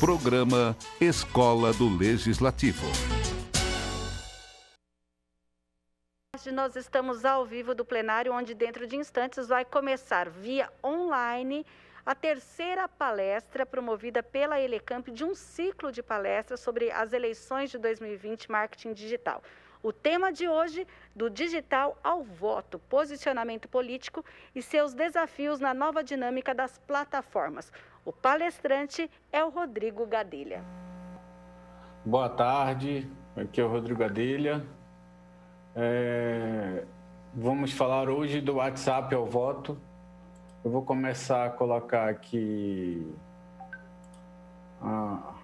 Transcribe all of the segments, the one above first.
Programa Escola do Legislativo. Nós estamos ao vivo do plenário, onde dentro de instantes vai começar via online a terceira palestra promovida pela Elecamp de um ciclo de palestras sobre as eleições de 2020, marketing digital. O tema de hoje, do digital ao voto, posicionamento político e seus desafios na nova dinâmica das plataformas. O palestrante é o Rodrigo Gadelha. Boa tarde, aqui é o Rodrigo Gadelha. Vamos falar hoje do WhatsApp ao voto. Eu vou começar a colocar aqui a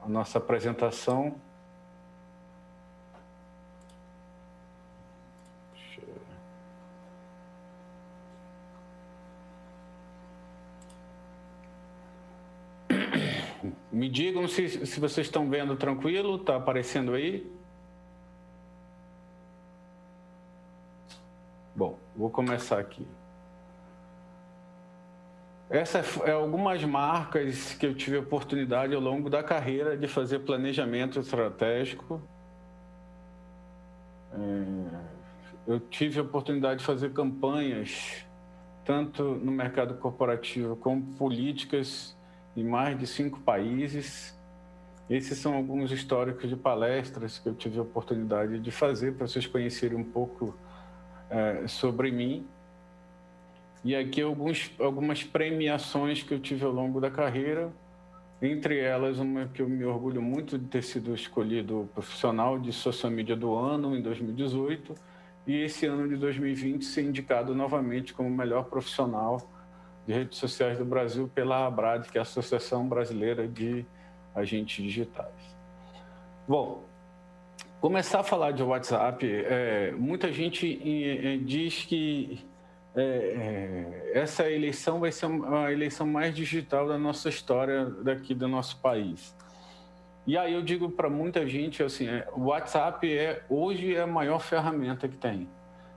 nossa apresentação. Me digam se vocês estão vendo tranquilo, está aparecendo aí? Bom, vou começar aqui. Essas é algumas marcas que eu tive a oportunidade ao longo da carreira de fazer planejamento estratégico. Eu tive a oportunidade de fazer campanhas, tanto no mercado corporativo como políticas, em mais de 5 países. Esses são alguns históricos de palestras que eu tive a oportunidade de fazer para vocês conhecerem um pouco sobre mim. E aqui algumas premiações que eu tive ao longo da carreira, entre elas uma que eu me orgulho muito de ter sido escolhido profissional de social media do ano em 2018 e esse ano de 2020 ser indicado novamente como melhor profissional de redes sociais do Brasil pela ABRAD, que é a Associação Brasileira de Agentes Digitais. Bom, começar a falar de WhatsApp, muita gente diz que essa eleição vai ser a eleição mais digital da nossa história daqui do nosso país. E aí eu digo para muita gente assim, o WhatsApp hoje é a maior ferramenta que tem.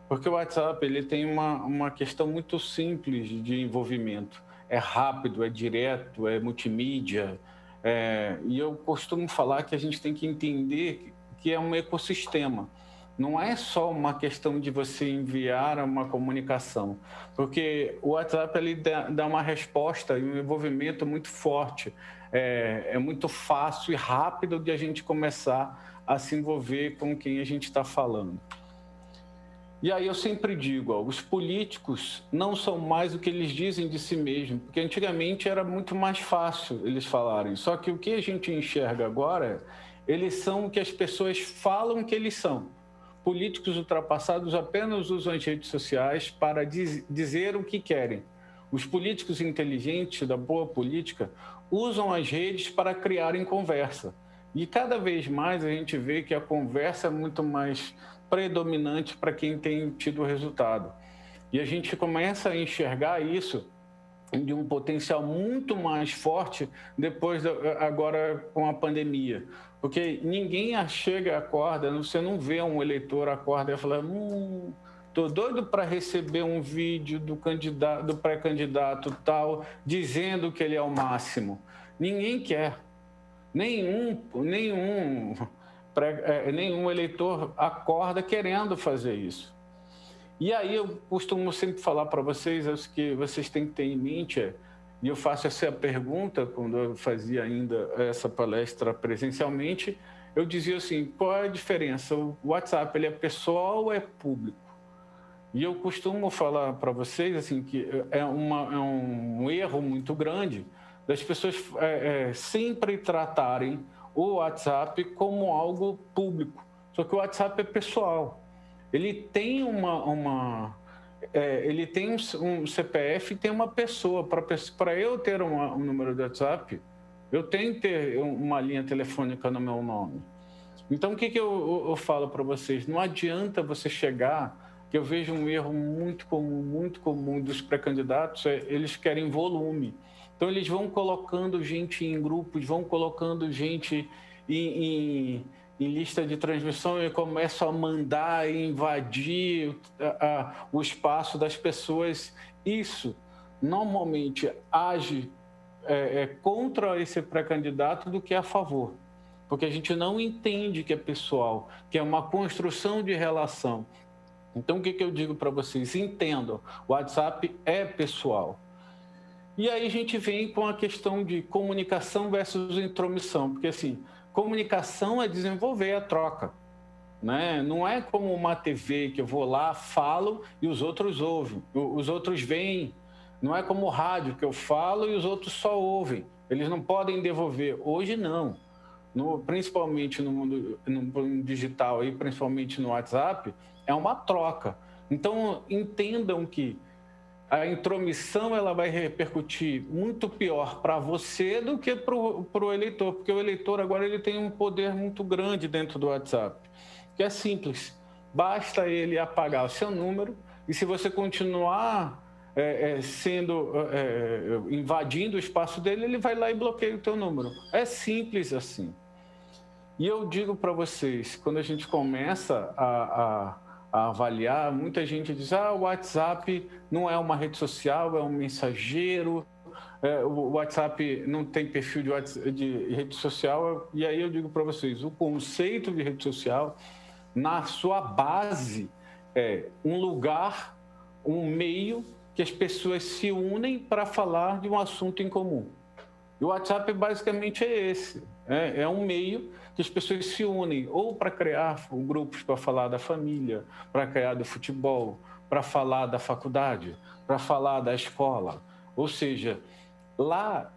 Porque o WhatsApp ele tem uma questão muito simples de envolvimento. É rápido, é direto, é multimídia. E eu costumo falar que a gente tem que entender que é um ecossistema. Não é só uma questão de você enviar uma comunicação. Porque o WhatsApp ele dá uma resposta e um envolvimento muito forte. É muito fácil e rápido de a gente começar a se envolver com quem a gente está falando. E aí eu sempre digo, os políticos não são mais o que eles dizem de si mesmos, porque antigamente era muito mais fácil eles falarem. Só que o que a gente enxerga agora, eles são o que as pessoas falam que eles são. Políticos ultrapassados apenas usam as redes sociais para dizer o que querem. Os políticos inteligentes da boa política usam as redes para criarem conversa. E cada vez mais a gente vê que a conversa é muito mais predominante para quem tem tido resultado. E a gente começa a enxergar isso de um potencial muito mais forte depois, agora com a pandemia. Porque ninguém chega, acorda, você não vê um eleitor acorda e fala, tô doido para receber um vídeo do pré-candidato tal, dizendo que ele é o máximo. Ninguém quer. Nenhum eleitor acorda querendo fazer isso. E aí eu costumo sempre falar para vocês, o que vocês têm que ter em mente, e eu faço essa pergunta quando eu fazia ainda essa palestra presencialmente, eu dizia assim, qual é a diferença? O WhatsApp ele é pessoal ou é público? E eu costumo falar para vocês assim, que é um erro muito grande das pessoas sempre tratarem o WhatsApp como algo público. Só que o WhatsApp é pessoal. Ele tem ele tem um CPF e tem uma pessoa. Para eu ter um número de WhatsApp, eu tenho que ter uma linha telefônica no meu nome. Então, o que eu falo para vocês? Não adianta você chegar, que eu vejo um erro muito comum dos pré-candidatos, eles querem volume. Então, eles vão colocando gente em grupos, vão colocando gente em lista de transmissão e começam a mandar e invadir o espaço das pessoas. Isso, normalmente, age contra esse pré-candidato do que a favor. Porque a gente não entende que é pessoal, que é uma construção de relação. Então, o que eu digo para vocês? Entendam, o WhatsApp é pessoal. E aí a gente vem com a questão de comunicação versus intromissão, porque assim, comunicação é desenvolver a troca, né? Não é como uma TV que eu vou lá, falo e os outros ouvem, os outros veem. Não é como rádio que eu falo e os outros só ouvem. Eles não podem devolver. Hoje não. Principalmente no mundo digital e principalmente no WhatsApp, é uma troca. Então, entendam que a intromissão ela vai repercutir muito pior para você do que para o eleitor, porque o eleitor agora ele tem um poder muito grande dentro do WhatsApp, que é simples. Basta ele apagar o seu número e se você continuar invadindo o espaço dele, ele vai lá e bloqueia o teu número. É simples assim. E eu digo para vocês, quando a gente começa a avaliar, muita gente diz, o WhatsApp não é uma rede social, é um mensageiro, o WhatsApp não tem perfil de rede social. E aí eu digo para vocês, o conceito de rede social, na sua base, é um lugar, um meio que as pessoas se unem para falar de um assunto em comum. E o WhatsApp basicamente é esse, é um meio que as pessoas se unem ou para criar grupos para falar da família, para criar do futebol, para falar da faculdade, para falar da escola. Ou seja, lá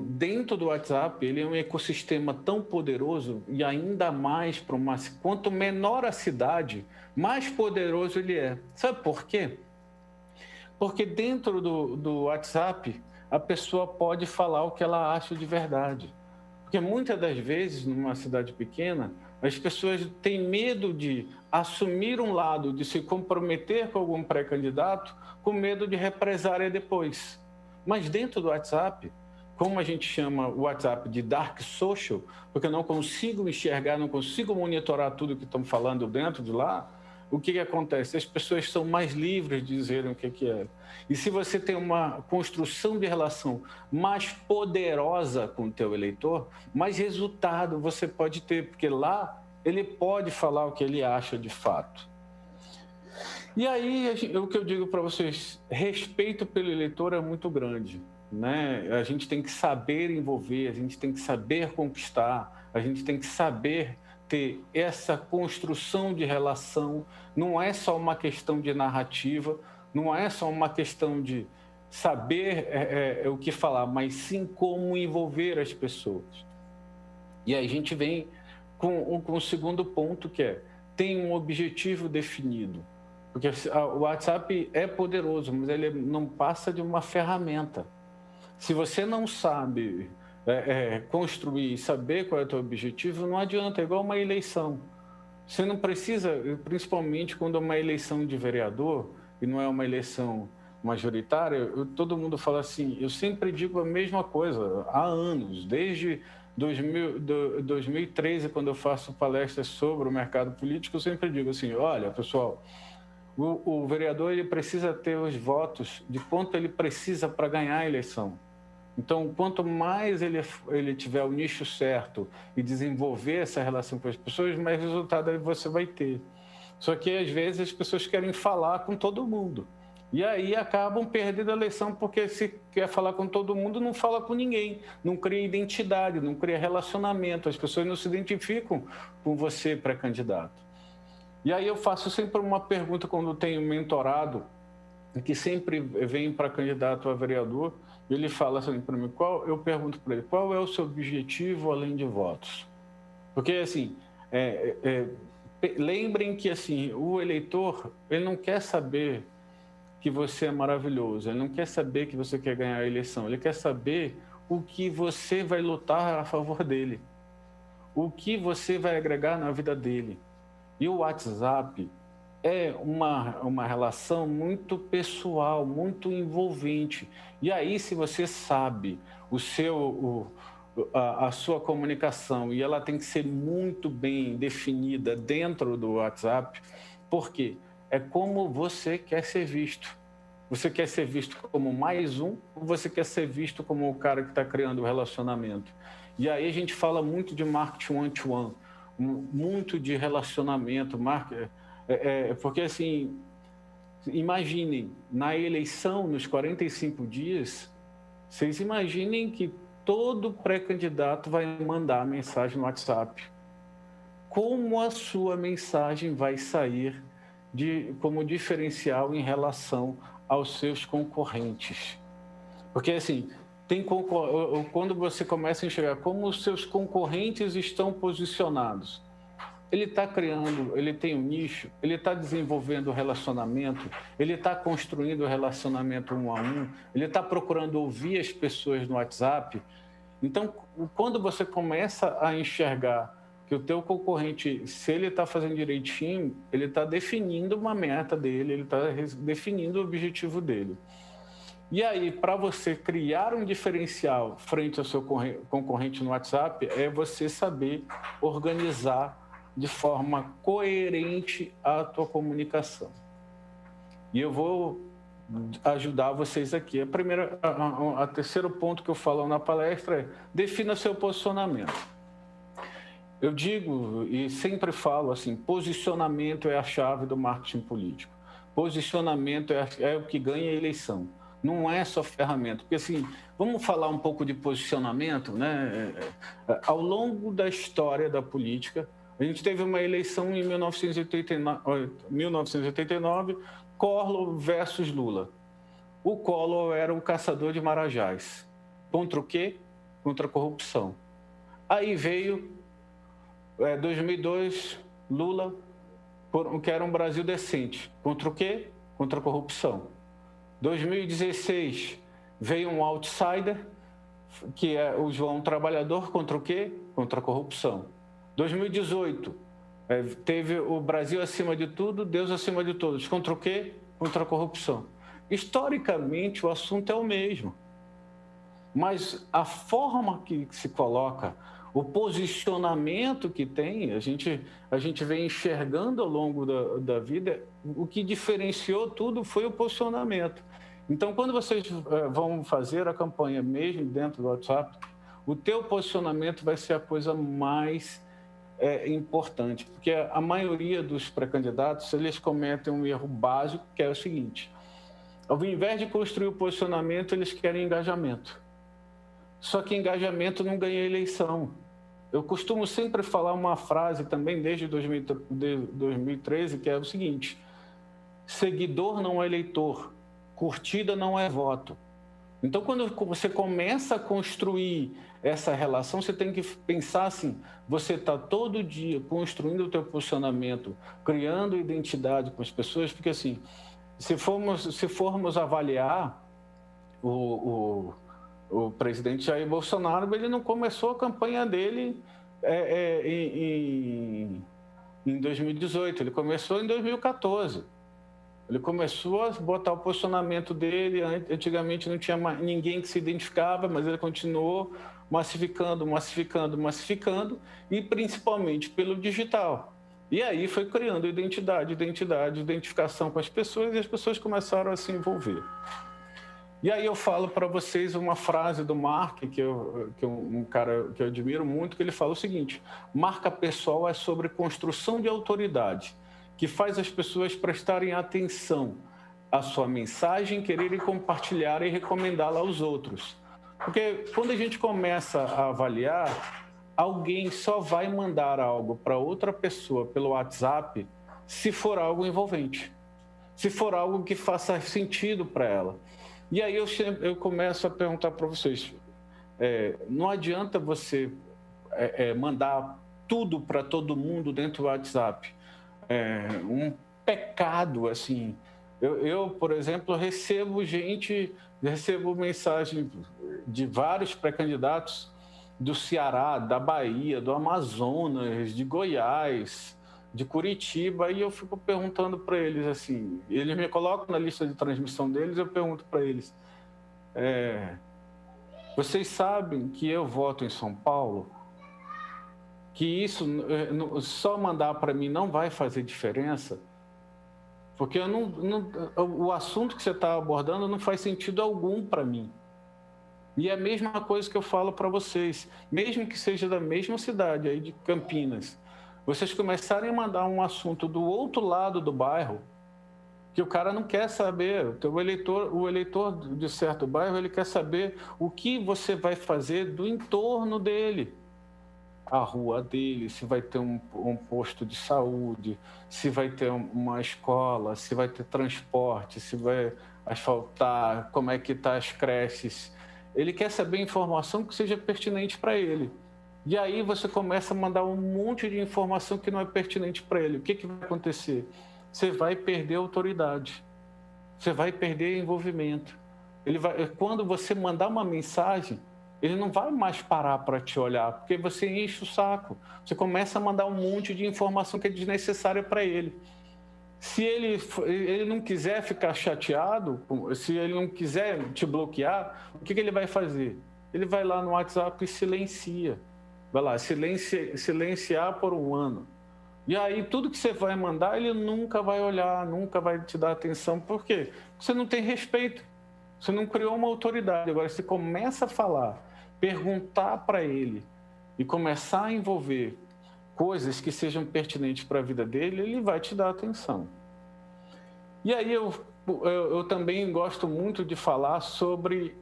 dentro do WhatsApp ele é um ecossistema tão poderoso e ainda mais para quanto menor a cidade, mais poderoso ele é. Sabe por quê? Porque dentro do WhatsApp, a pessoa pode falar o que ela acha de verdade. Porque muitas das vezes, numa cidade pequena, as pessoas têm medo de assumir um lado, de se comprometer com algum pré-candidato, com medo de represária depois. Mas dentro do WhatsApp, como a gente chama o WhatsApp de dark social, porque eu não consigo enxergar, não consigo monitorar tudo que estão falando dentro de lá, o que acontece? As pessoas são mais livres de dizerem o que é. E se você tem uma construção de relação mais poderosa com o teu eleitor, mais resultado você pode ter, porque lá ele pode falar o que ele acha de fato. E aí, o que eu digo para vocês, respeito pelo eleitor é muito grande, né? A gente tem que saber envolver, a gente tem que saber conquistar, a gente tem que saber ter essa construção de relação. Não é só uma questão de narrativa, não é só uma questão de saber o que falar, mas sim como envolver as pessoas. E aí a gente vem com o segundo ponto, que é, tem um objetivo definido. Porque o WhatsApp é poderoso, mas ele não passa de uma ferramenta. Se você não sabe construir, saber qual é o teu objetivo, não adianta, é igual uma eleição. Você não precisa, principalmente quando é uma eleição de vereador, e não é uma eleição majoritária, todo mundo fala assim, eu sempre digo a mesma coisa, há anos, desde 2013, quando eu faço palestras sobre o mercado político, eu sempre digo assim, olha, pessoal, o vereador ele precisa ter os votos de quanto ele precisa para ganhar a eleição. Então, quanto mais ele tiver o nicho certo e desenvolver essa relação com as pessoas, mais resultado você vai ter. Só que, às vezes, as pessoas querem falar com todo mundo. E aí acabam perdendo a eleição, porque se quer falar com todo mundo, não fala com ninguém. Não cria identidade, não cria relacionamento. As pessoas não se identificam com você, pré-candidato. E aí eu faço sempre uma pergunta quando tenho mentorado, que sempre vem para candidato a vereador, ele fala assim para mim, eu pergunto para ele, qual é o seu objetivo além de votos? Porque, assim, lembrem que, assim, o eleitor, ele não quer saber que você é maravilhoso, ele não quer saber que você quer ganhar a eleição, ele quer saber o que você vai lutar a favor dele, o que você vai agregar na vida dele. E o WhatsApp é uma relação muito pessoal, muito envolvente. E aí, se você sabe a sua comunicação, e ela tem que ser muito bem definida dentro do WhatsApp, porque é como você quer ser visto. Você quer ser visto como mais um ou você quer ser visto como o cara que está criando o relacionamento? E aí a gente fala muito de marketing one-to-one, muito de relacionamento, porque assim, imaginem, na eleição, nos 45 dias, vocês imaginem que todo pré-candidato vai mandar mensagem no WhatsApp. Como a sua mensagem vai sair como diferencial em relação aos seus concorrentes? Porque, assim, quando você começa a enxergar como os seus concorrentes estão posicionados, ele está criando, ele tem um nicho, ele está desenvolvendo relacionamento, ele está construindo relacionamento um a um, ele está procurando ouvir as pessoas no WhatsApp. Então, quando você começa a enxergar que o teu concorrente, se ele está fazendo direitinho, ele está definindo uma meta dele, ele está definindo o objetivo dele. E aí, para você criar um diferencial frente ao seu concorrente no WhatsApp, é você saber organizar de forma coerente a tua comunicação. E eu vou ajudar vocês aqui. A terceiro ponto que eu falo na palestra é: defina seu posicionamento. Eu digo e sempre falo assim, posicionamento é a chave do marketing político. Posicionamento é o que ganha a eleição. Não é só ferramenta. Porque assim, vamos falar um pouco de posicionamento, né? Ao longo da história da política, a gente teve uma eleição em 1989, Collor versus Lula. O Collor era um caçador de marajás. Contra o quê? Contra a corrupção. Aí veio 2002, Lula, que era um Brasil decente. Contra o quê? Contra a corrupção. 2016, veio um outsider, que é o João Trabalhador, contra o quê? Contra a corrupção. 2018, teve o Brasil acima de tudo, Deus acima de todos. Contra o quê? Contra a corrupção. Historicamente, o assunto é o mesmo. Mas a forma que se coloca, o posicionamento que tem, a gente vem enxergando ao longo da vida, o que diferenciou tudo foi o posicionamento. Então, quando vocês vão fazer a campanha mesmo dentro do WhatsApp, o teu posicionamento vai ser a coisa mais importante, porque a maioria dos pré-candidatos, eles cometem um erro básico, que é o seguinte: ao invés de construir o posicionamento, eles querem engajamento. Só que engajamento não ganha eleição. Eu costumo sempre falar uma frase também desde 2013, que é o seguinte: seguidor não é eleitor, curtida não é voto. Então, quando você começa a construir essa relação, você tem que pensar assim: você está todo dia construindo o teu posicionamento, criando identidade com as pessoas, porque assim, se formos avaliar o presidente Jair Bolsonaro, ele não começou a campanha dele em 2018, ele começou em 2014. Ele começou a botar o posicionamento dele. Antigamente não tinha ninguém que se identificava, mas ele continuou massificando, e principalmente pelo digital. E aí foi criando identificação com as pessoas, e as pessoas começaram a se envolver. E aí eu falo para vocês uma frase do Mark, que é um cara que eu admiro muito, que ele fala o seguinte: marca pessoal é sobre construção de autoridade, que faz as pessoas prestarem atenção à sua mensagem, quererem compartilhar e recomendá-la aos outros. Porque quando a gente começa a avaliar, alguém só vai mandar algo para outra pessoa pelo WhatsApp se for algo envolvente, se for algo que faça sentido para ela. E aí eu começo a perguntar para vocês, não adianta você mandar tudo para todo mundo dentro do WhatsApp. Um pecado, assim. Eu, por exemplo, recebo mensagem de vários pré-candidatos do Ceará, da Bahia, do Amazonas, de Goiás, de Curitiba, e eu fico perguntando para eles assim, eles me colocam na lista de transmissão deles, eu pergunto para eles, vocês sabem que eu voto em São Paulo? Que isso, só mandar para mim não vai fazer diferença? porque o assunto que você está abordando não faz sentido algum para mim. E é a mesma coisa que eu falo para vocês, mesmo que seja da mesma cidade, aí de Campinas, vocês começarem a mandar um assunto do outro lado do bairro, que o cara não quer saber, o eleitor de certo bairro, ele quer saber o que você vai fazer do entorno dele. A rua dele, se vai ter um posto de saúde, se vai ter uma escola, se vai ter transporte, se vai asfaltar, como é que está as creches. Ele quer saber informação que seja pertinente para ele. E aí você começa a mandar um monte de informação que não é pertinente para ele. O que vai acontecer? Você vai perder autoridade. Você vai perder envolvimento. Quando você mandar uma mensagem, ele não vai mais parar para te olhar, porque você enche o saco. Você começa a mandar um monte de informação que é desnecessária para ele. Se ele não quiser ficar chateado, se ele não quiser te bloquear, o que ele vai fazer? Ele vai lá no WhatsApp e silencia. Vai lá, silenciar por 1 ano. E aí tudo que você vai mandar, ele nunca vai olhar, nunca vai te dar atenção. Por quê? Você não tem respeito. Você não criou uma autoridade. Agora, você começa a falar, perguntar para ele e começar a envolver coisas que sejam pertinentes para a vida dele, ele vai te dar atenção. E aí eu também gosto muito de falar sobre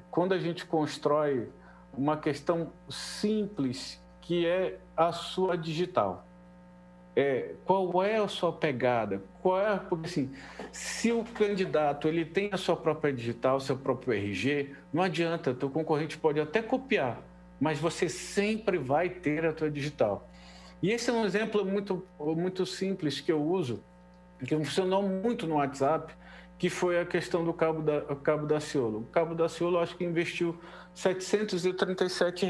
quando a gente constrói uma questão simples, que é a sua digital. Qual é a sua pegada? Porque assim, se o candidato ele tem a sua própria digital, seu próprio RG, não adianta, teu concorrente pode até copiar, mas você sempre vai ter a tua digital. E esse é um exemplo muito simples que eu uso, que funcionou muito no WhatsApp, que foi a questão do Cabo Daciolo. O Cabo Daciolo, acho que investiu R$ 737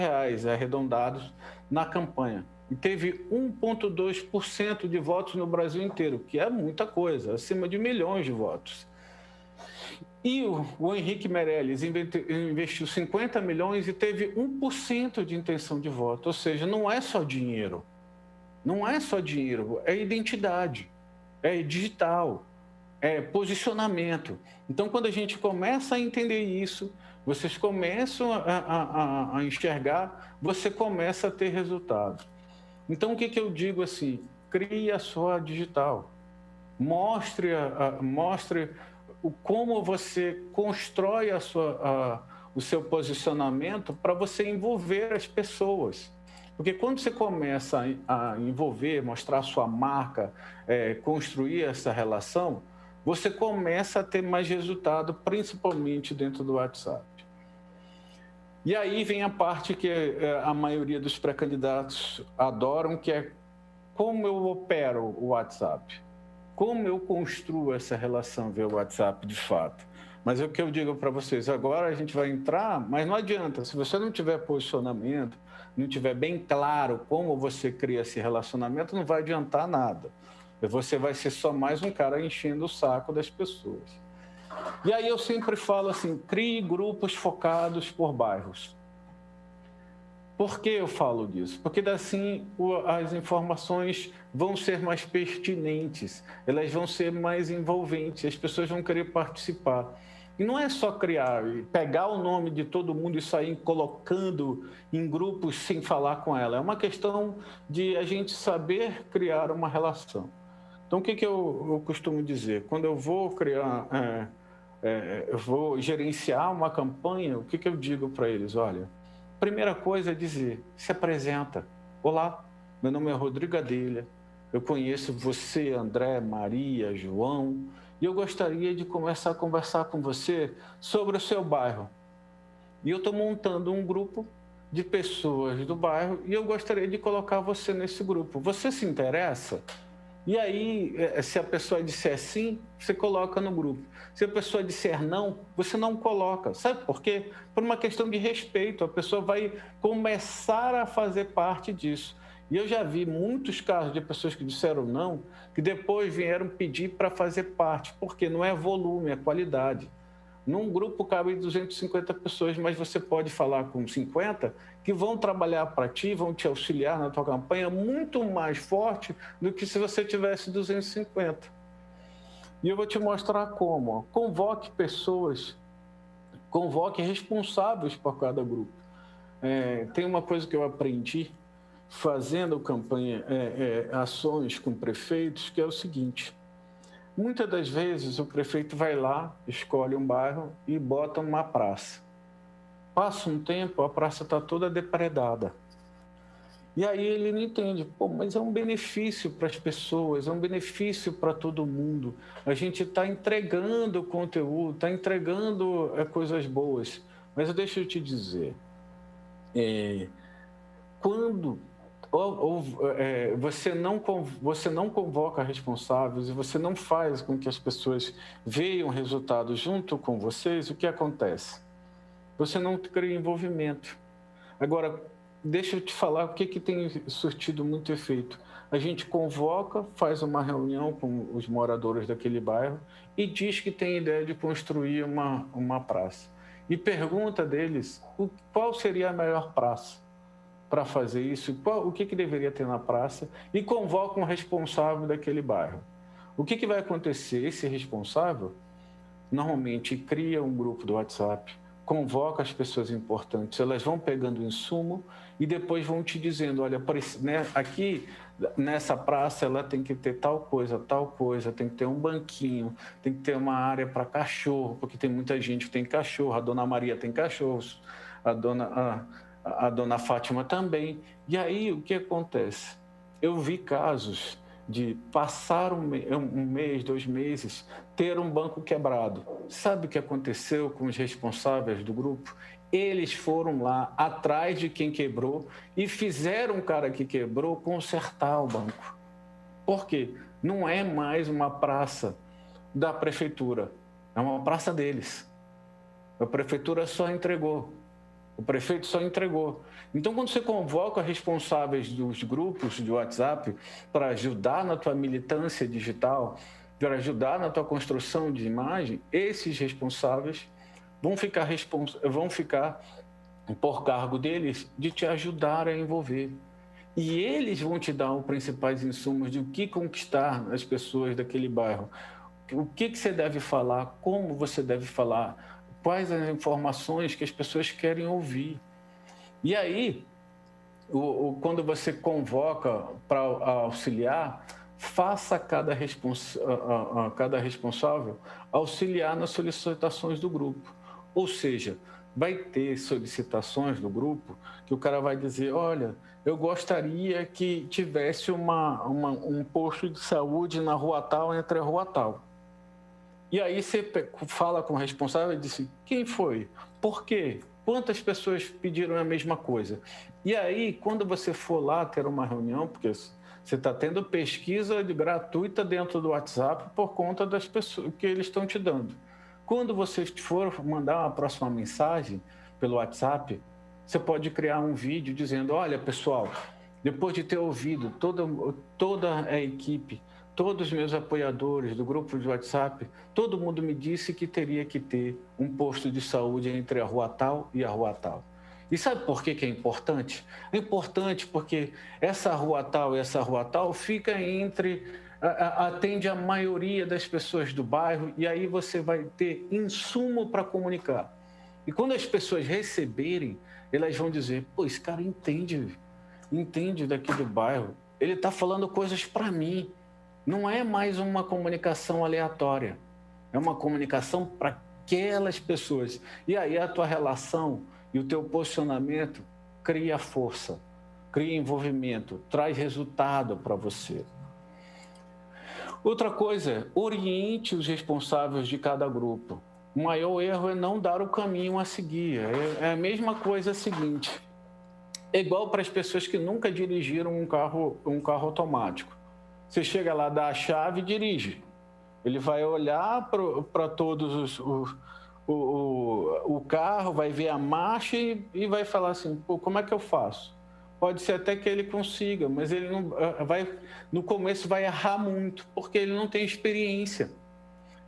arredondados na campanha. E teve 1,2% de votos no Brasil inteiro, que é muita coisa, acima de milhões de votos. E o Henrique Meirelles investiu 50 milhões e teve 1% de intenção de voto. Ou seja, não é só dinheiro. Não é só dinheiro, é identidade, é digital, é posicionamento. Então, quando a gente começa a entender isso, vocês começam a enxergar, você começa a ter resultado. Então, o que eu digo assim? Crie a sua digital. Mostre como você constrói o seu posicionamento para você envolver as pessoas. Porque quando você começa a envolver, mostrar a sua marca, construir essa relação, você começa a ter mais resultado, principalmente dentro do WhatsApp. E aí vem a parte que a maioria dos pré-candidatos adoram, que é como eu opero o WhatsApp, como eu construo essa relação via WhatsApp de fato. Mas é o que eu digo para vocês, agora a gente vai entrar, mas não adianta, se você não tiver posicionamento, não tiver bem claro como você cria esse relacionamento, não vai adiantar nada. Você vai ser só mais um cara enchendo o saco das pessoas. E aí eu sempre falo assim, crie grupos focados por bairros. Por que eu falo disso? Porque assim as informações vão ser mais pertinentes, elas vão ser mais envolventes, as pessoas vão querer participar. E não é só criar, pegar o nome de todo mundo e sair colocando em grupos sem falar com ela. É uma questão de a gente saber criar uma relação. Então, o que eu costumo dizer? Quando eu vou criar, eu vou gerenciar uma campanha, o que eu digo para eles? Olha, primeira coisa é dizer, se apresenta. Olá, meu nome é Rodrigo Adelha, eu conheço você, André, Maria, João, e eu gostaria de começar a conversar com você sobre o seu bairro. E eu estou montando um grupo de pessoas do bairro e eu gostaria de colocar você nesse grupo. Você se interessa? E aí, se a pessoa disser sim, você coloca no grupo. Se a pessoa disser não, você não coloca. Sabe por quê? Por uma questão de respeito. A pessoa vai começar a fazer parte disso. E eu já vi muitos casos de pessoas que disseram não, que depois vieram pedir para fazer parte, porque não é volume, é qualidade. Num grupo cabe 250 pessoas, mas você pode falar com 50 que vão trabalhar para ti, vão te auxiliar na tua campanha muito mais forte do que se você tivesse 250. E eu vou te mostrar como. Convoque pessoas, convoque responsáveis por cada grupo. Tem uma coisa que eu aprendi fazendo campanha, ações com prefeitos, que é o seguinte: muitas das vezes o prefeito vai lá, escolhe um bairro e bota uma praça. Passa um tempo, a praça está toda depredada. E aí ele não entende, mas é um benefício para as pessoas, é um benefício para todo mundo. A gente está entregando conteúdo, está entregando coisas boas. Mas deixa eu te dizer, quando você não convoca responsáveis e você não faz com que as pessoas vejam o resultado junto com vocês, o que acontece? Você não cria envolvimento. Agora, deixa eu te falar o que tem surtido muito efeito. A gente convoca, faz uma reunião com os moradores daquele bairro e diz que tem ideia de construir uma praça. E pergunta deles qual seria a melhor praça para fazer isso, o que deveria ter na praça, e convoca um responsável daquele bairro. O que vai acontecer? Esse responsável normalmente cria um grupo do WhatsApp, convoca as pessoas importantes, elas vão pegando insumo e depois vão te dizendo, olha, aqui nessa praça ela tem que ter tal coisa, tem que ter um banquinho, tem que ter uma área para cachorro, porque tem muita gente que tem cachorro, a Dona Maria tem cachorros, a Dona Fátima também. E aí o que acontece? Eu vi casos de passar um mês, 2 meses, ter um banco quebrado. Sabe o que aconteceu com os responsáveis do grupo? Eles foram lá atrás de quem quebrou e fizeram o cara que quebrou consertar o banco. Por quê? Não é mais uma praça da prefeitura, é uma praça deles. A prefeitura só entregou. O prefeito só entregou. Então, quando você convoca responsáveis dos grupos de WhatsApp para ajudar na tua militância digital, para ajudar na tua construção de imagem, esses responsáveis vão ficar por cargo deles de te ajudar a envolver. E eles vão te dar os principais insumos de o que conquistar as pessoas daquele bairro. O que você deve falar, como você deve falar, quais as informações que as pessoas querem ouvir. E aí, quando você convoca para auxiliar, faça cada responsável auxiliar nas solicitações do grupo. Ou seja, vai ter solicitações do grupo que o cara vai dizer, olha, eu gostaria que tivesse um posto de saúde na rua tal, entre a rua tal. E aí você fala com o responsável e diz, quem foi? Por quê? Quantas pessoas pediram a mesma coisa? E aí, quando você for lá ter uma reunião, porque você está tendo pesquisa gratuita dentro do WhatsApp por conta das pessoas que eles estão te dando. Quando você for mandar uma próxima mensagem pelo WhatsApp, você pode criar um vídeo dizendo, olha, pessoal, depois de ter ouvido toda a equipe, todos os meus apoiadores do grupo de WhatsApp, todo mundo me disse que teria que ter um posto de saúde entre a rua tal e a rua tal. E sabe por que é importante? É importante porque essa rua tal e essa rua tal fica atende a maioria das pessoas do bairro e aí você vai ter insumo para comunicar. E quando as pessoas receberem, elas vão dizer, pô, esse cara entende daqui do bairro, ele está falando coisas para mim. Não é mais uma comunicação aleatória, é uma comunicação para aquelas pessoas. E aí a tua relação e o teu posicionamento cria força, cria envolvimento, traz resultado para você. Outra coisa, oriente os responsáveis de cada grupo. O maior erro é não dar o caminho a seguir. É a mesma coisa seguinte, é igual para as pessoas que nunca dirigiram um carro automático. Você chega lá, dá a chave e dirige. Ele vai olhar para todos o carro, vai ver a marcha e vai falar assim, pô, como é que eu faço? Pode ser até que ele consiga, mas ele não no começo vai errar muito, porque ele não tem experiência.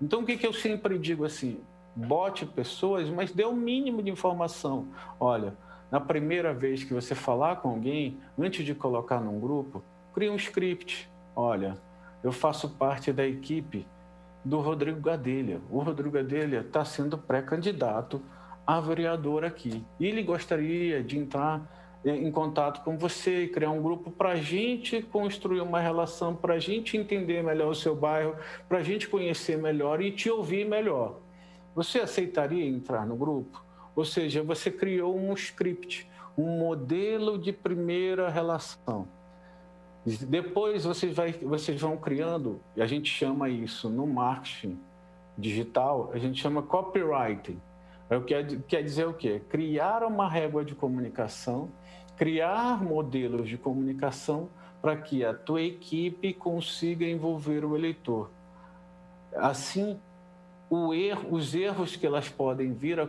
Então, o que eu sempre digo assim, bote pessoas, mas dê o mínimo de informação. Olha, na primeira vez que você falar com alguém, antes de colocar num grupo, crie um script. Olha, eu faço parte da equipe do Rodrigo Gadelha. O Rodrigo Gadelha está sendo pré-candidato a vereador aqui. E ele gostaria de entrar em contato com você e criar um grupo para a gente construir uma relação, para a gente entender melhor o seu bairro, para a gente conhecer melhor e te ouvir melhor. Você aceitaria entrar no grupo? Ou seja, você criou um script, um modelo de primeira relação. Depois vocês vão criando, e a gente chama isso no marketing digital, a gente chama copywriting. Quer dizer o quê? Criar uma régua de comunicação, criar modelos de comunicação para que a tua equipe consiga envolver o eleitor. Assim, os erros que elas podem vir a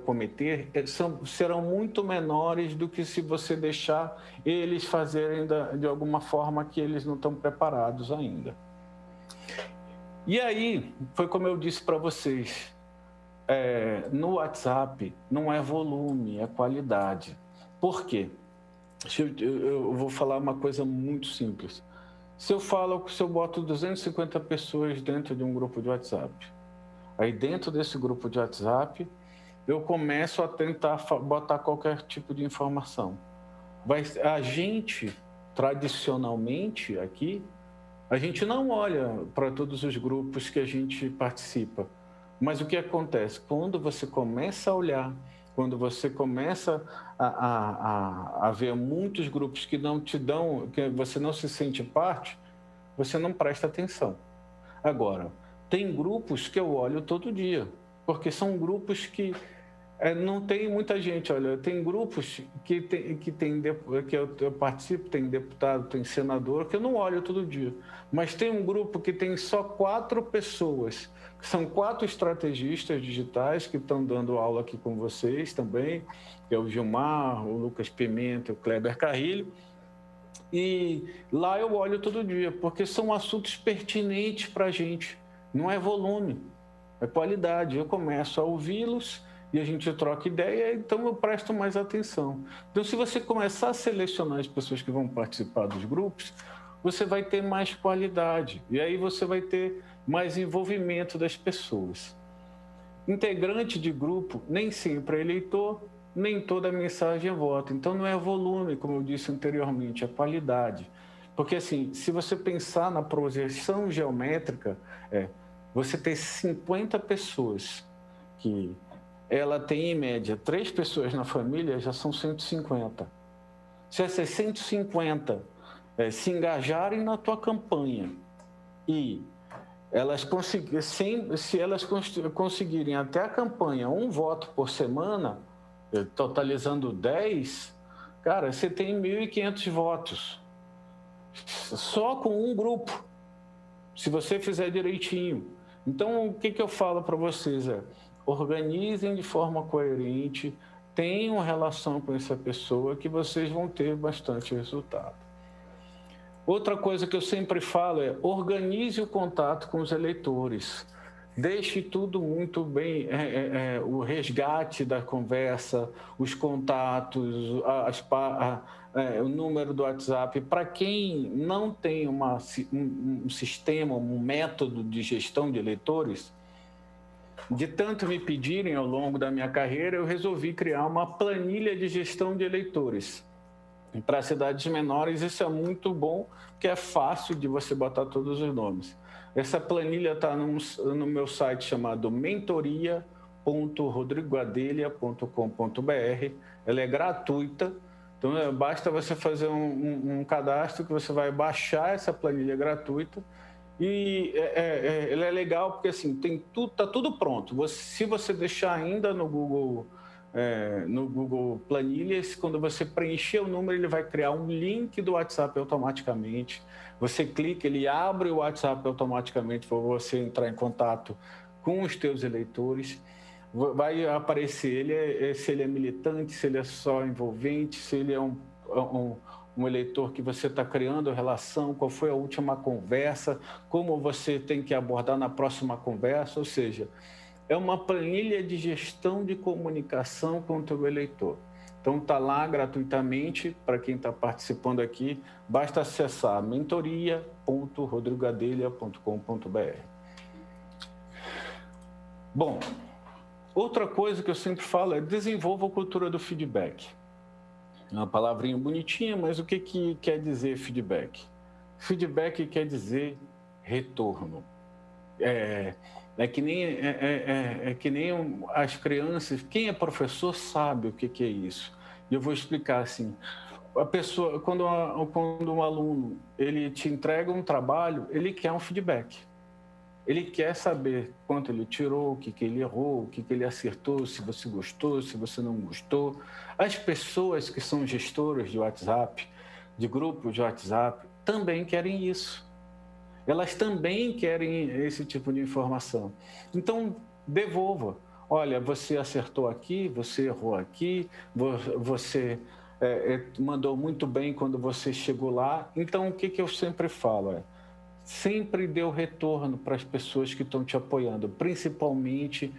cometer serão muito menores do que se você deixar eles fazerem de alguma forma que eles não estão preparados ainda. E aí, foi como eu disse para vocês, no WhatsApp não é volume, é qualidade. Por quê? Eu vou falar uma coisa muito simples. Se eu boto 250 pessoas dentro de um grupo de WhatsApp, aí dentro desse grupo de WhatsApp, eu começo a tentar botar qualquer tipo de informação. A gente, tradicionalmente aqui, a gente não olha para todos os grupos que a gente participa. Mas o que acontece? Quando você começa a olhar, quando você começa a ver muitos grupos que não te dão, que você não se sente parte, você não presta atenção. Agora, tem grupos que eu olho todo dia, porque são grupos que não tem muita gente. Olha, tem grupos que eu participo, tem deputado, tem senador, que eu não olho todo dia. Mas tem um grupo que tem só 4 pessoas, que são 4 estrategistas digitais que estão dando aula aqui com vocês também, que é o Gilmar, o Lucas Pimenta, o Kleber Carrilho. E lá eu olho todo dia, porque são assuntos pertinentes para a gente. Não é volume, é qualidade. Eu começo a ouvi-los e a gente troca ideia, então eu presto mais atenção. Então, se você começar a selecionar as pessoas que vão participar dos grupos, você vai ter mais qualidade e aí você vai ter mais envolvimento das pessoas. Integrante de grupo nem sempre é eleitor, nem toda mensagem é voto. Então, não é volume, como eu disse anteriormente, é qualidade. Porque, assim, se você pensar na projeção geométrica, você tem 50 pessoas que ela tem, em média, 3 pessoas na família, já são 150. Se essas 150 se engajarem na tua campanha e se elas conseguirem até a campanha 1 voto por semana, totalizando 10, cara, você tem 1.500 votos. Só com um grupo, se você fizer direitinho. Então, o que eu falo para vocês organizem de forma coerente, tenham relação com essa pessoa que vocês vão ter bastante resultado. Outra coisa que eu sempre falo organize o contato com os eleitores. Deixe tudo muito bem, o resgate da conversa, os contatos, o número do WhatsApp. Para quem não tem um sistema, um método de gestão de eleitores, de tanto me pedirem ao longo da minha carreira, eu resolvi criar uma planilha de gestão de eleitores. Para cidades menores, isso é muito bom, porque é fácil de você botar todos os nomes. Essa planilha está no meu site chamado mentoria.rodrigogadelha.com.br. Ela é gratuita, então basta você fazer um cadastro que você vai baixar essa planilha gratuita. E ela é legal porque assim, tá tudo pronto. Se você deixar ainda no Google Planilhas, quando você preencher o número, ele vai criar um link do WhatsApp automaticamente. Você clica, ele abre o WhatsApp automaticamente para você entrar em contato com os teus eleitores. Vai aparecer se ele é militante, se ele é só envolvente, se ele é um eleitor que você está criando relação, qual foi a última conversa, como você tem que abordar na próxima conversa, ou seja, é uma planilha de gestão de comunicação com o teu eleitor. Então está lá gratuitamente, para quem está participando aqui, basta acessar mentoria.rodrigogadelha.com.br. Bom, outra coisa que eu sempre falo é desenvolva a cultura do feedback. É uma palavrinha bonitinha, mas o que quer dizer feedback? Feedback quer dizer retorno. É que nem as crianças, quem é professor sabe o que é isso. E eu vou explicar assim. A pessoa, quando um aluno ele te entrega um trabalho, ele quer um feedback. Ele quer saber quanto ele tirou, o que ele errou, o que ele acertou, se você gostou, se você não gostou. As pessoas que são gestoras de WhatsApp, de grupos de WhatsApp, também querem isso. Elas também querem esse tipo de informação. Então, devolva. Olha, você acertou aqui, você errou aqui, você mandou muito bem quando você chegou lá. Então, o que eu sempre falo sempre dê o retorno para as pessoas que estão te apoiando, principalmente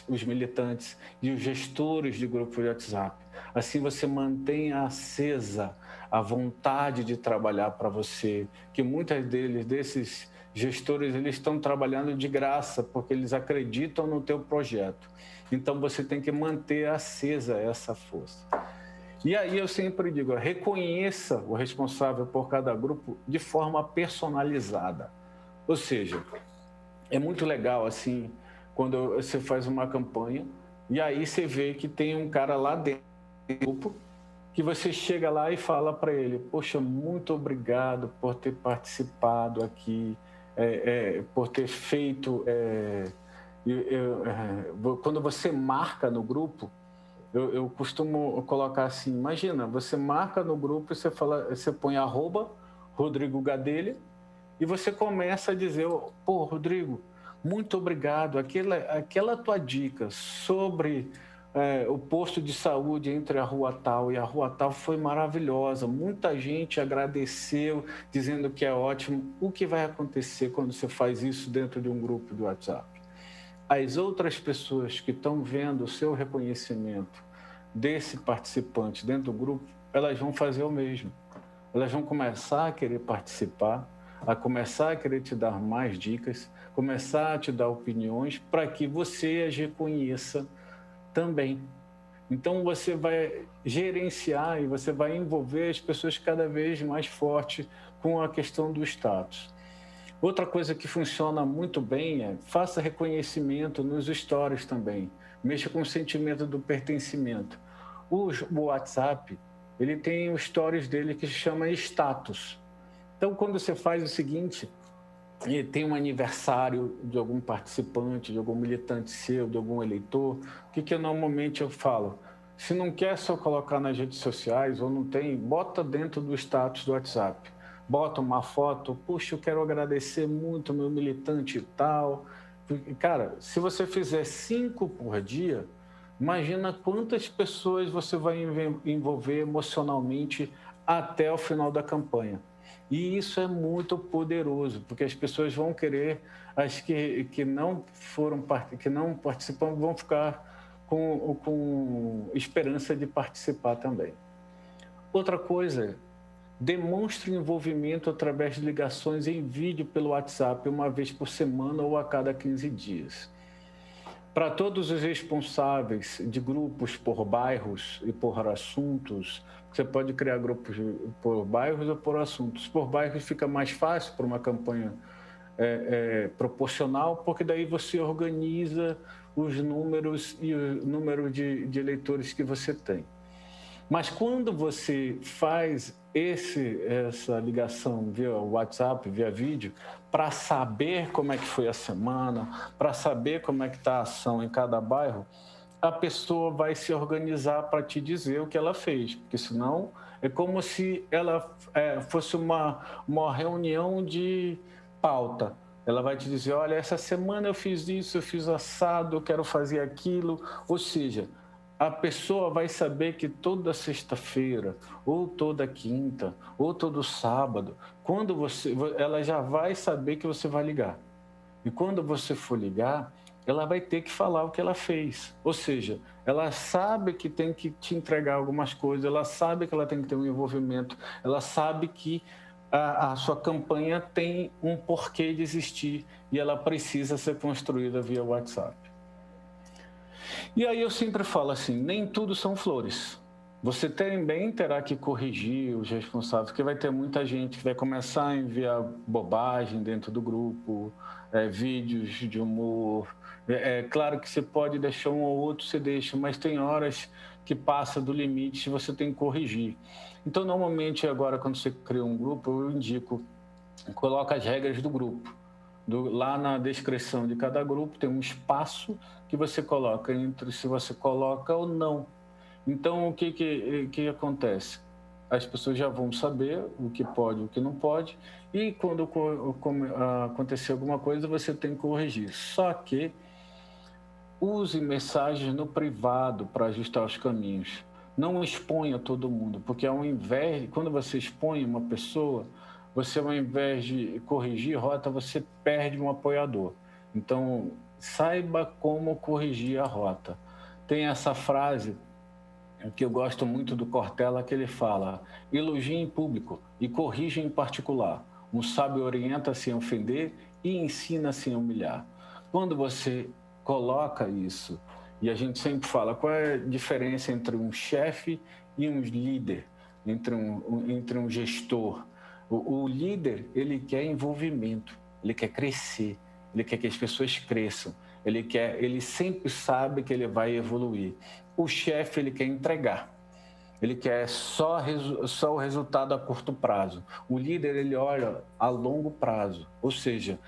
os militantes e os gestores de grupos de WhatsApp. Assim você mantém acesa a vontade de trabalhar para você, que muitos desses gestores, eles estão trabalhando de graça, porque eles acreditam no teu projeto. Então você tem que manter acesa essa força. E aí eu sempre digo, reconheça o responsável por cada grupo de forma personalizada. Ou seja, é muito legal assim, quando você faz uma campanha e aí você vê que tem um cara lá dentro do grupo que você chega lá e fala para ele, poxa, muito obrigado por ter participado aqui, por ter feito... quando você marca no grupo, eu costumo colocar assim, imagina, você marca no grupo, você põe @Rodrigo Gadelha e você começa a dizer, pô, Rodrigo, muito obrigado, aquela tua dica sobre o posto de saúde entre a rua tal e a rua tal foi maravilhosa, muita gente agradeceu, dizendo que é ótimo. O que vai acontecer quando você faz isso dentro de um grupo do WhatsApp? As outras pessoas que estão vendo o seu reconhecimento desse participante dentro do grupo, elas vão fazer o mesmo. Elas vão começar a querer participar, a começar a querer te dar mais dicas, começar a te dar opiniões para que você as reconheça também. Então você vai gerenciar e você vai envolver as pessoas cada vez mais forte com a questão do status. Outra coisa que funciona muito bem é faça reconhecimento nos stories também. Mexa com o sentimento do pertencimento. O WhatsApp, ele tem os stories dele que se chama status. Então, quando você faz o seguinte, tem um aniversário de algum participante, de algum militante seu, de algum eleitor, o que normalmente eu falo? Se não quer só colocar nas redes sociais ou não tem, bota dentro do status do WhatsApp. Bota uma foto, puxa, eu quero agradecer muito meu militante e tal. Cara, se você fizer 5 por dia, imagina quantas pessoas você vai envolver emocionalmente até o final da campanha. E isso é muito poderoso, porque as pessoas vão querer, as que não participam, vão ficar com esperança de participar também. Outra coisa, demonstre envolvimento através de ligações em vídeo pelo WhatsApp uma vez por semana ou a cada 15 dias. Para todos os responsáveis de grupos por bairros e por assuntos, você pode criar grupos por bairros ou por assuntos. Por bairros fica mais fácil para uma campanha proporcional, porque daí você organiza os números e o número de eleitores que você tem. Mas quando você faz essa ligação via WhatsApp, via vídeo, para saber como é que foi a semana, para saber como é que está a ação em cada bairro, a pessoa vai se organizar para te dizer o que ela fez, porque senão é como se ela fosse uma reunião de pauta. Ela vai te dizer, olha, essa semana eu fiz isso, eu fiz assado, eu quero fazer aquilo, ou seja, a pessoa vai saber que toda sexta-feira, ou toda quinta, ou todo sábado, ela já vai saber que você vai ligar. E quando você for ligar, ela vai ter que falar o que ela fez. Ou seja, ela sabe que tem que te entregar algumas coisas, ela sabe que ela tem que ter um envolvimento, ela sabe que a sua campanha tem um porquê de existir e ela precisa ser construída via WhatsApp. E aí eu sempre falo assim, nem tudo são flores. Você também terá que corrigir os responsáveis, porque vai ter muita gente que vai começar a enviar bobagem dentro do grupo, vídeos de humor. Claro que você pode deixar um ou outro, você deixa, mas tem horas que passa do limite e você tem que corrigir. Então, normalmente, agora, quando você cria um grupo, eu indico, coloca as regras do grupo. Lá na descrição de cada grupo tem um espaço que você coloca entre se você coloca ou não. Então, o que acontece? As pessoas já vão saber o que pode e o que não pode, e quando acontecer alguma coisa, você tem que corrigir. Só que use mensagens no privado para ajustar os caminhos. Não exponha todo mundo, porque quando você expõe uma pessoa, você, ao invés de corrigir rota, você perde um apoiador. Então, saiba como corrigir a rota. Tem essa frase que eu gosto muito do Cortella, que ele fala: elogie em público e corrija em particular. Um sábio orienta sem ofender e ensina sem humilhar. Quando você coloca isso, e a gente sempre fala, qual é a diferença entre um chefe e um líder, entre um gestor? O líder, ele quer envolvimento, ele quer crescer, ele quer que as pessoas cresçam, ele sempre sabe que ele vai evoluir. O chefe, ele quer entregar, ele quer só o resultado a curto prazo. O líder, ele olha a longo prazo, ou seja,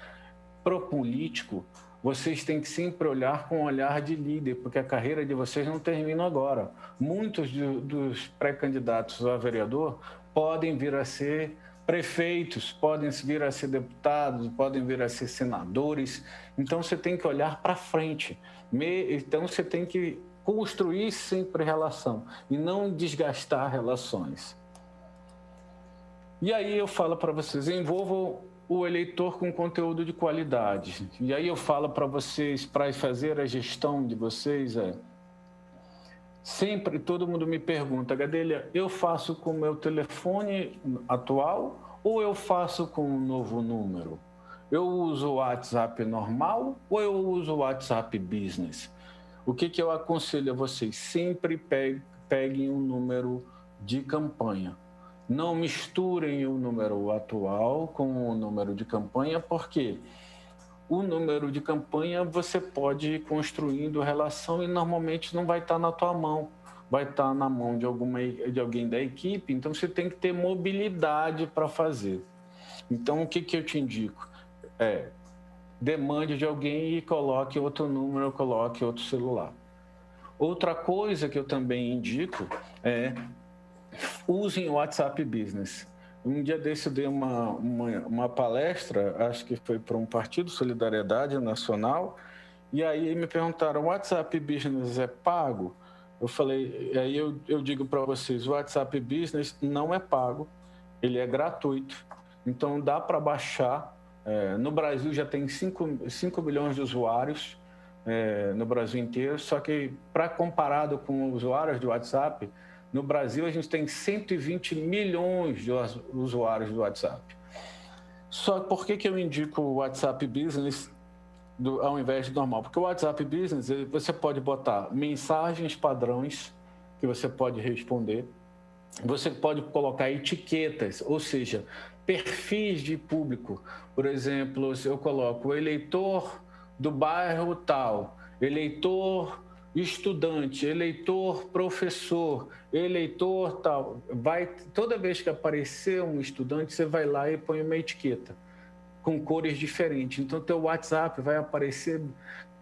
para o político, vocês têm que sempre olhar com um olhar de líder, porque a carreira de vocês não termina agora. Muitos dos pré-candidatos a vereador podem vir a ser prefeitos, podem vir a ser deputados, podem vir a ser senadores. Então, você tem que olhar para frente. Então, você tem que construir sempre relação e não desgastar relações. E aí eu falo para vocês, envolvam o eleitor com conteúdo de qualidade. E aí eu falo para vocês, para fazer a gestão de vocês, sempre todo mundo me pergunta, Gadelha, eu faço com o meu telefone atual ou eu faço com um novo número? Eu uso o WhatsApp normal ou eu uso o WhatsApp Business? O que eu aconselho a vocês? Sempre peguem um número de campanha. Não misturem o número atual com o número de campanha, porque o número de campanha você pode ir construindo relação e normalmente não vai estar na tua mão, vai estar na mão de alguém da equipe, então você tem que ter mobilidade para fazer. Então, o que eu te indico? Demande de alguém e coloque outro número, coloque outro celular. Outra coisa que eu também indico é usem o WhatsApp Business. Um dia desse eu dei uma palestra, acho que foi para um partido, Solidariedade Nacional, e aí me perguntaram, o WhatsApp Business é pago? Eu falei, aí eu digo para vocês, o WhatsApp Business não é pago, ele é gratuito, então dá para baixar. No Brasil já tem 5 milhões de usuários no Brasil inteiro, só que para comparado com usuários do WhatsApp, no Brasil a gente tem 120 milhões de usuários do WhatsApp. Só por que eu indico o WhatsApp Business ao invés do normal? Porque o WhatsApp Business você pode botar mensagens padrões que você pode responder, você pode colocar etiquetas, ou seja, perfis de público. Por exemplo, se eu coloco o eleitor do bairro tal, eleitor estudante, eleitor professor, eleitor tal, toda vez que aparecer um estudante, você vai lá e põe uma etiqueta com cores diferentes. Então, teu WhatsApp vai aparecer,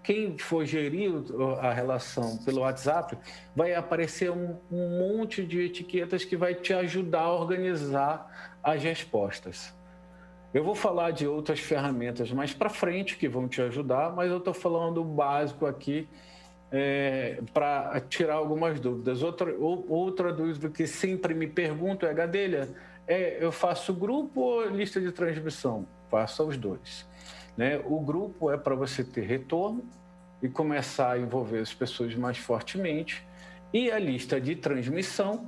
quem for gerir a relação pelo WhatsApp, vai aparecer um monte de etiquetas que vai te ajudar a organizar as respostas. Eu vou falar de outras ferramentas mais para frente que vão te ajudar, mas eu estou falando o básico aqui para tirar algumas dúvidas. Outra dúvida que sempre me pergunto é, Gadelha, eu faço grupo ou lista de transmissão? Faça os dois. Né? O grupo é para você ter retorno e começar a envolver as pessoas mais fortemente. E a lista de transmissão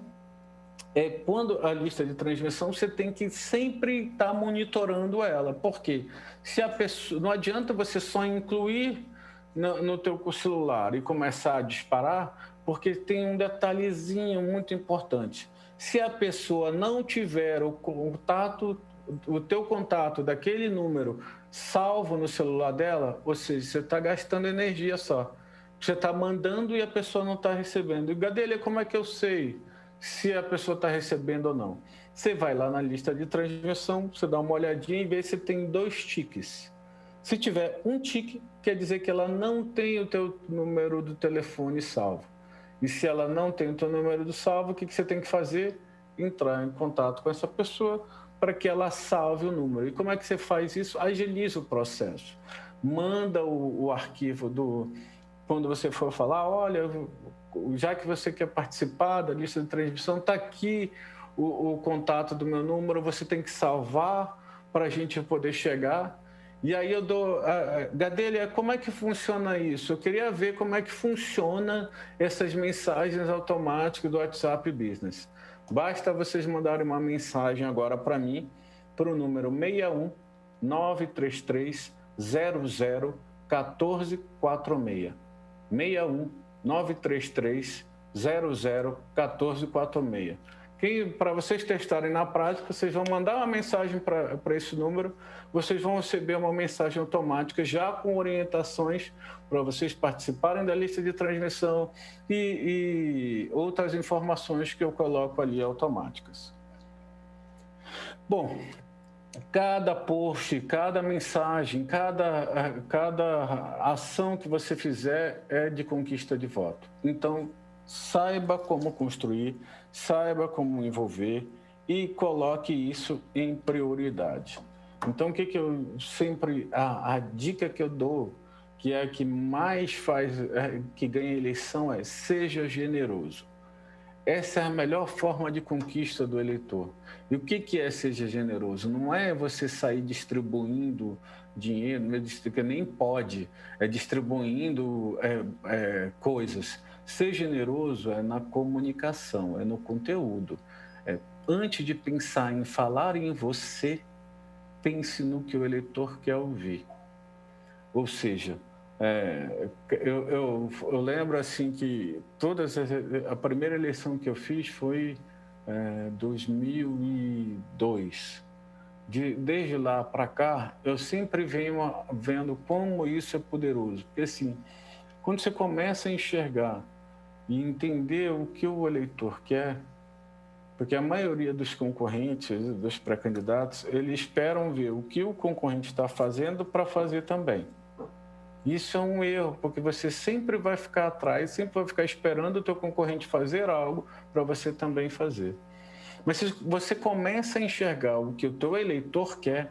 Quando a lista de transmissão, você tem que sempre estar monitorando ela. Por quê? Se a pessoa, não adianta você só incluir no teu celular e começar a disparar, porque tem um detalhezinho muito importante. Se a pessoa não tiver o teu contato daquele número salvo no celular dela, ou seja, você está gastando energia só. Você está mandando e a pessoa não está recebendo. E, Gadelha, como é que eu sei se a pessoa está recebendo ou não? Você vai lá na lista de transmissão, você dá uma olhadinha e vê se tem 2 tiques. Se tiver um tique, quer dizer que ela não tem o teu número do telefone salvo. E se ela não tem o teu número do salvo, o que você tem que fazer? Entrar em contato com essa pessoa para que ela salve o número. E como é que você faz isso? Agiliza o processo. Manda o arquivo quando você for falar, olha, já que você quer participar da lista de transmissão, está aqui o contato do meu número, você tem que salvar para a gente poder chegar. E aí eu dou... Gadelha, como é que funciona isso? Eu queria ver como é que funciona essas mensagens automáticas do WhatsApp Business. Basta vocês mandarem uma mensagem agora para mim, para o número 61 933 00 1446. 61 933 00 1446. Para vocês testarem na prática, vocês vão mandar uma mensagem para esse número, vocês vão receber uma mensagem automática já com orientações para vocês participarem da lista de transmissão e outras informações que eu coloco ali automáticas. Bom, cada post, cada mensagem, cada ação que você fizer é de conquista de voto. Então, saiba como construir, saiba como envolver e coloque isso em prioridade. Então, o que eu sempre... A dica que eu dou, que é a que mais faz, que ganha eleição, é seja generoso. Essa é a melhor forma de conquista do eleitor. E o que é seja generoso? Não é você sair distribuindo dinheiro, nem pode, é distribuindo coisas. Ser generoso é na comunicação, é no conteúdo. Antes de pensar em falar em você, pense no que o eleitor quer ouvir. Ou seja, eu lembro assim que a primeira eleição que eu fiz foi 2002. Desde lá para cá, eu sempre venho vendo como isso é poderoso. Porque assim, quando você começa a enxergar e entender o que o eleitor quer, porque a maioria dos concorrentes, dos pré-candidatos, eles esperam ver o que o concorrente está fazendo para fazer também. Isso é um erro, porque você sempre vai ficar atrás, sempre vai ficar esperando o teu concorrente fazer algo para você também fazer. Mas se você começa a enxergar o que o teu eleitor quer,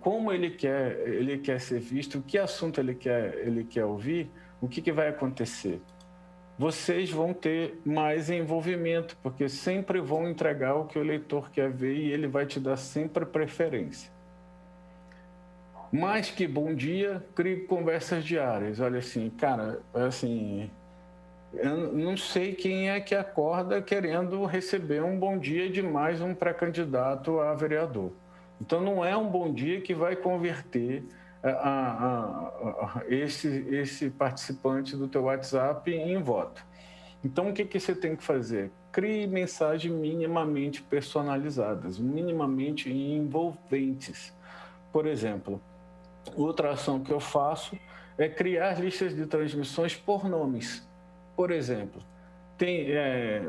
como ele quer ser visto, que assunto ele quer ouvir, o que vai acontecer? Vocês vão ter mais envolvimento, porque sempre vão entregar o que o eleitor quer ver e ele vai te dar sempre preferência. Mais que bom dia, crie conversas diárias. Olha assim, cara, assim, eu não sei quem é que acorda querendo receber um bom dia de mais um pré-candidato a vereador. Então, não é um bom dia que vai converter esse participante do teu WhatsApp em voto. Então, o que você tem que fazer? Crie mensagens minimamente personalizadas, minimamente envolventes. Por exemplo, outra ação que eu faço é criar listas de transmissões por nomes. Por exemplo,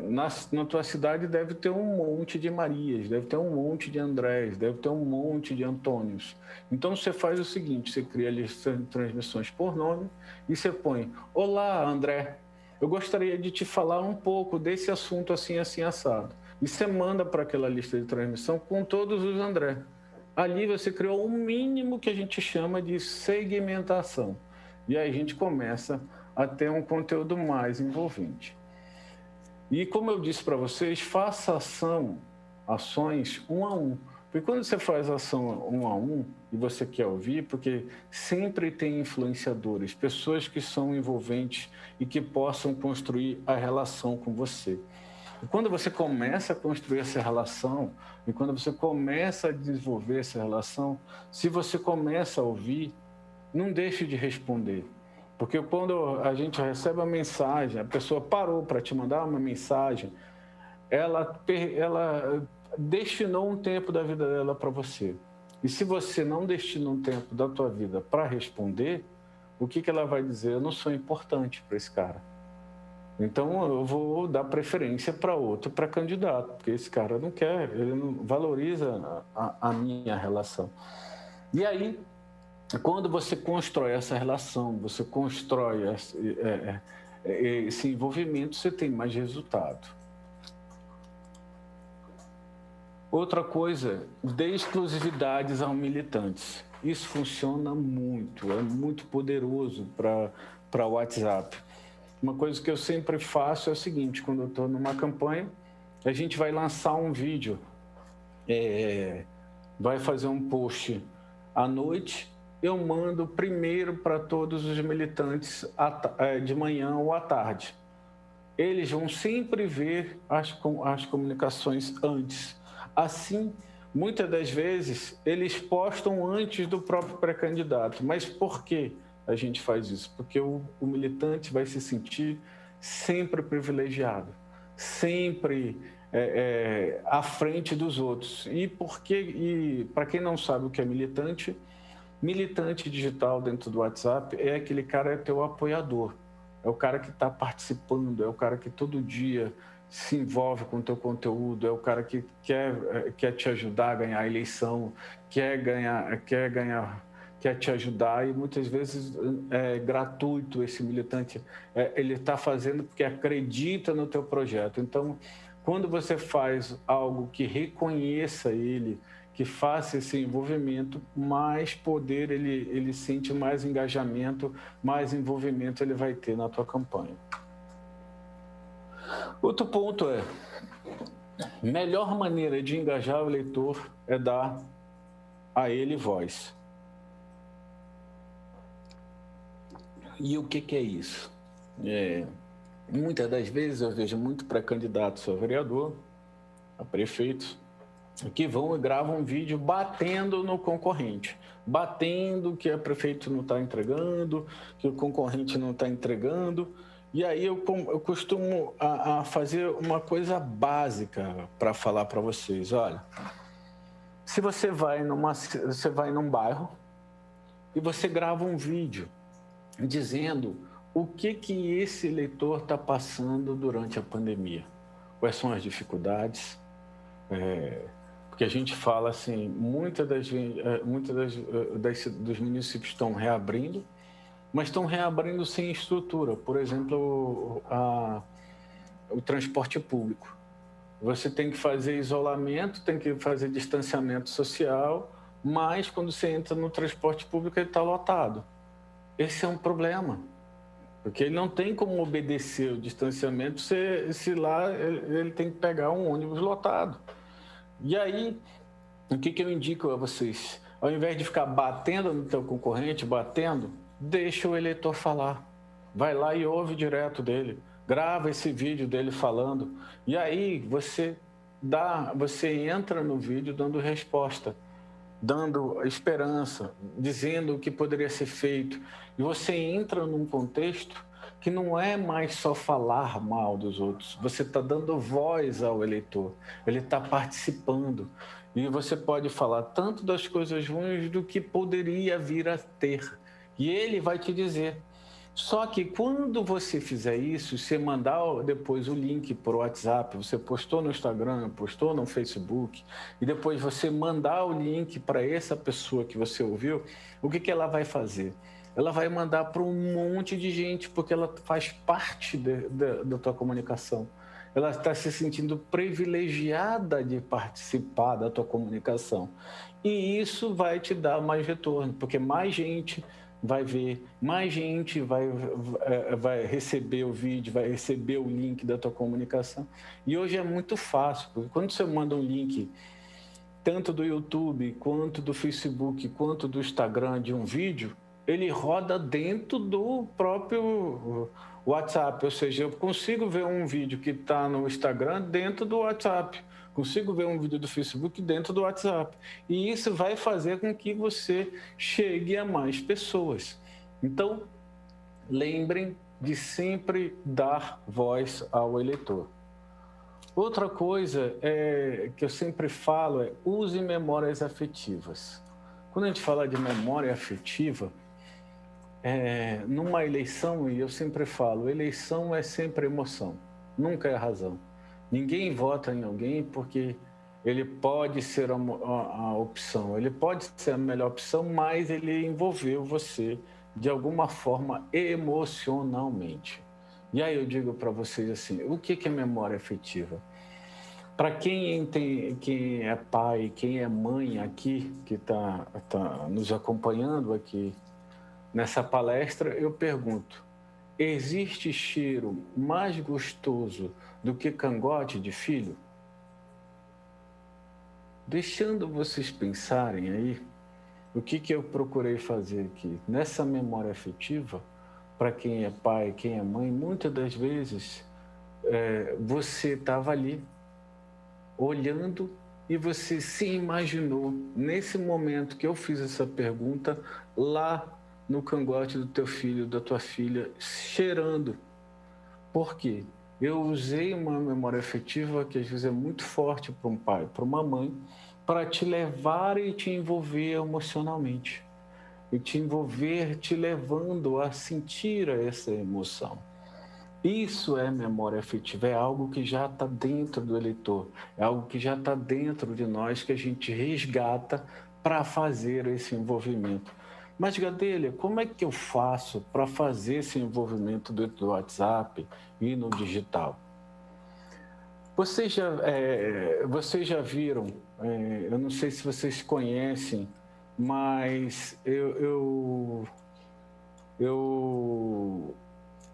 na tua cidade deve ter um monte de Marias, deve ter um monte de Andrés, deve ter um monte de Antônios. Então, você faz o seguinte, você cria a lista de transmissões por nome e você põe: olá, André, eu gostaria de te falar um pouco desse assunto assim, assim, assado. E você manda para aquela lista de transmissão com todos os André. Ali você criou um mínimo que a gente chama de segmentação. E aí a gente começa a ter um conteúdo mais envolvente. E como eu disse para vocês, faça ações um a um. Porque quando você faz ação um a um e você quer ouvir, porque sempre tem influenciadores, pessoas que são envolventes e que possam construir a relação com você. E quando você começa a construir essa relação, e quando você começa a desenvolver essa relação, se você começa a ouvir, não deixe de responder. Porque quando a gente recebe a mensagem, a pessoa parou para te mandar uma mensagem, ela destinou um tempo da vida dela para você. E se você não destina um tempo da tua vida para responder, o que ela vai dizer? Eu não sou importante para esse cara. Então eu vou dar preferência para outro pré-candidato, porque esse cara não quer, ele não valoriza a minha relação. E aí, quando você constrói essa relação, você constrói esse envolvimento, você tem mais resultado. Outra coisa, dê exclusividades aos militantes. Isso funciona muito, é muito poderoso para o WhatsApp. Uma coisa que eu sempre faço é o seguinte, quando eu estou numa campanha, a gente vai lançar um vídeo, vai fazer um post à noite, eu mando primeiro para todos os militantes de manhã ou à tarde. Eles vão sempre ver as comunicações antes. Assim, muitas das vezes, eles postam antes do próprio pré-candidato. Mas por que a gente faz isso? Porque o militante vai se sentir sempre privilegiado, sempre à frente dos outros. E para quem não sabe o que é militante, militante digital dentro do WhatsApp é aquele cara que é teu apoiador, é o cara que está participando, é o cara que todo dia se envolve com o teu conteúdo, é o cara que quer te ajudar a ganhar a eleição, quer te ajudar, e muitas vezes é gratuito esse militante, ele está fazendo porque acredita no teu projeto. Então, quando você faz algo que reconheça ele, que faça esse envolvimento, mais poder ele sente, mais engajamento, mais envolvimento ele vai ter na tua campanha. Outro ponto é, melhor maneira de engajar o eleitor é dar a ele voz. E o que é isso? Muitas das vezes eu vejo muito pré-candidatos a vereador, a prefeito, que vão e gravam um vídeo batendo no concorrente, batendo que o prefeito não está entregando, que o concorrente não está entregando. E aí eu costumo a fazer uma coisa básica para falar para vocês. Olha, se você vai num bairro e você grava um vídeo dizendo o que esse eleitor está passando durante a pandemia, quais são as dificuldades, porque a gente fala assim, muitos dos municípios estão reabrindo, mas estão reabrindo sem estrutura. Por exemplo, o transporte público. Você tem que fazer isolamento, tem que fazer distanciamento social, mas quando você entra no transporte público, ele está lotado. Esse é um problema, porque ele não tem como obedecer o distanciamento se lá ele tem que pegar um ônibus lotado. E aí, o que eu indico a vocês? Ao invés de ficar batendo no teu concorrente, deixa o eleitor falar. Vai lá e ouve direto dele. Grava esse vídeo dele falando. E aí você entra no vídeo dando resposta, dando esperança, dizendo o que poderia ser feito. E você entra num contexto que não é mais só falar mal dos outros. Você está dando voz ao eleitor. Ele está participando. E você pode falar tanto das coisas ruins do que poderia vir a ter. E ele vai te dizer. Só que quando você fizer isso, você mandar depois o link por WhatsApp, você postou no Instagram, postou no Facebook, e depois você mandar o link para essa pessoa que você ouviu, o que ela vai fazer? Ela vai mandar para um monte de gente, porque ela faz parte da tua comunicação. Ela está se sentindo privilegiada de participar da tua comunicação. E isso vai te dar mais retorno, porque mais gente vai ver, mais gente vai receber o vídeo, vai receber o link da tua comunicação. E hoje é muito fácil, porque quando você manda um link, tanto do YouTube, quanto do Facebook, quanto do Instagram, de um vídeo, ele roda dentro do próprio WhatsApp, ou seja, eu consigo ver um vídeo que está no Instagram dentro do WhatsApp, consigo ver um vídeo do Facebook dentro do WhatsApp. E isso vai fazer com que você chegue a mais pessoas. Então, lembrem de sempre dar voz ao eleitor. Outra coisa que eu sempre falo é use memórias afetivas. Quando a gente fala de memória afetiva, numa eleição, e eu sempre falo, eleição é sempre emoção, nunca é razão. Ninguém vota em alguém porque ele pode ser a opção, ele pode ser a melhor opção, mas ele envolveu você de alguma forma emocionalmente. E aí eu digo para vocês assim, o que é memória afetiva? Para quem é pai, quem é mãe aqui, que está nos acompanhando aqui nessa palestra, eu pergunto, existe cheiro mais gostoso do que cangote de filho? Deixando vocês pensarem aí, o que eu procurei fazer aqui? Nessa memória afetiva, para quem é pai, quem é mãe, muitas das vezes você estava ali, olhando, e você se imaginou, nesse momento que eu fiz essa pergunta, lá no cangote do teu filho, da tua filha, cheirando. Por quê? Eu usei uma memória afetiva que às vezes é muito forte para um pai, para uma mãe, para te levar e te envolver emocionalmente. E te envolver, te levando a sentir essa emoção. Isso é memória afetiva, é algo que já está dentro do eleitor, é algo que já está dentro de nós, que a gente resgata para fazer esse envolvimento. Mas, Gadelha, como é que eu faço para fazer esse envolvimento dentro do WhatsApp e no digital? Vocês já viram, eu não sei se vocês conhecem, mas eu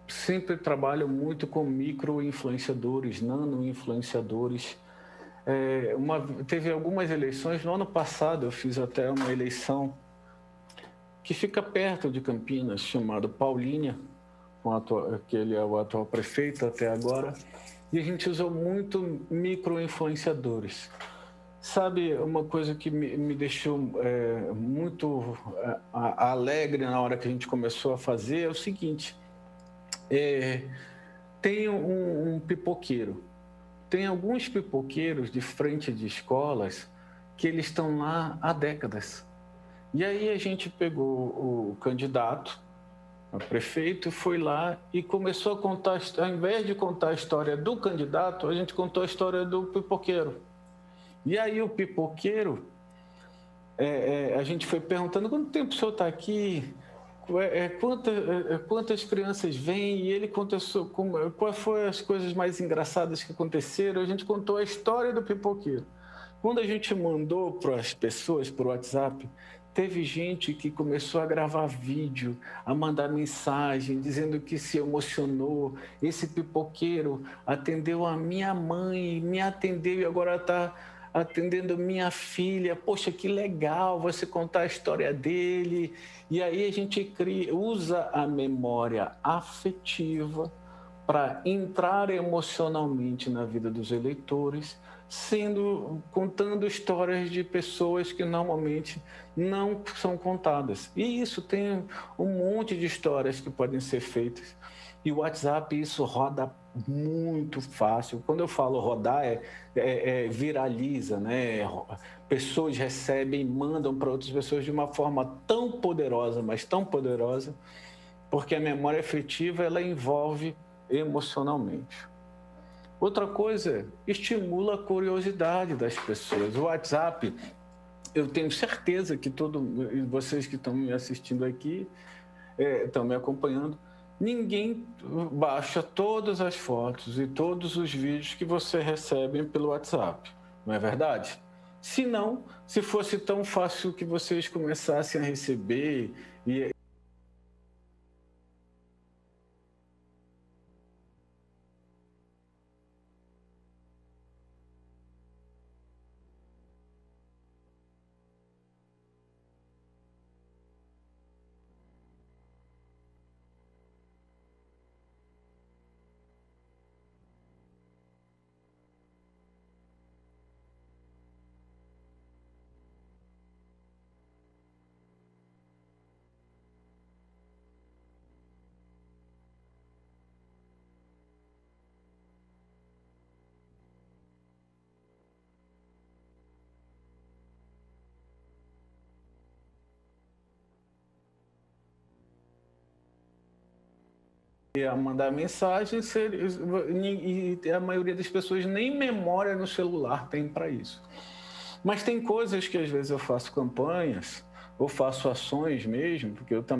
sempre trabalho muito com micro-influenciadores, nano-influenciadores. Teve algumas eleições, no ano passado eu fiz até uma eleição que fica perto de Campinas, chamado Paulínia, que ele é o atual prefeito até agora, e a gente usou muito micro-influenciadores. Sabe, uma coisa que me deixou muito alegre na hora que a gente começou a fazer é o seguinte, tem um pipoqueiro, tem alguns pipoqueiros de frente de escolas que eles estão lá há décadas. E aí a gente pegou o candidato a prefeito, foi lá e começou a contar, ao invés de contar a história do candidato, a gente contou a história do pipoqueiro. E aí o pipoqueiro, a gente foi perguntando, quanto tempo o senhor está aqui? Quantas crianças vêm? E ele contou quais foram as coisas mais engraçadas que aconteceram. A gente contou a história do pipoqueiro. Quando a gente mandou para as pessoas por WhatsApp, teve gente que começou a gravar vídeo, a mandar mensagem, dizendo que se emocionou. Esse pipoqueiro atendeu a minha mãe, me atendeu e agora está atendendo minha filha. Poxa, que legal você contar a história dele. E aí a gente usa a memória afetiva para entrar emocionalmente na vida dos eleitores, contando histórias de pessoas que normalmente não são contadas. E isso tem um monte de histórias que podem ser feitas. E o WhatsApp, isso roda muito fácil. Quando eu falo rodar, viraliza, né? Pessoas recebem, mandam para outras pessoas de uma forma tão poderosa, mas tão poderosa, porque a memória afetiva, ela envolve emocionalmente. Outra coisa, estimula a curiosidade das pessoas. O WhatsApp, eu tenho certeza que todos vocês que estão me assistindo aqui, estão me acompanhando, ninguém baixa todas as fotos e todos os vídeos que você recebe pelo WhatsApp, não é verdade? Se não, se fosse tão fácil que vocês começassem a receber e a mandar mensagem e a maioria das pessoas nem memória no celular tem para isso. Mas tem coisas que às vezes eu faço campanhas ou faço ações mesmo, porque eu também.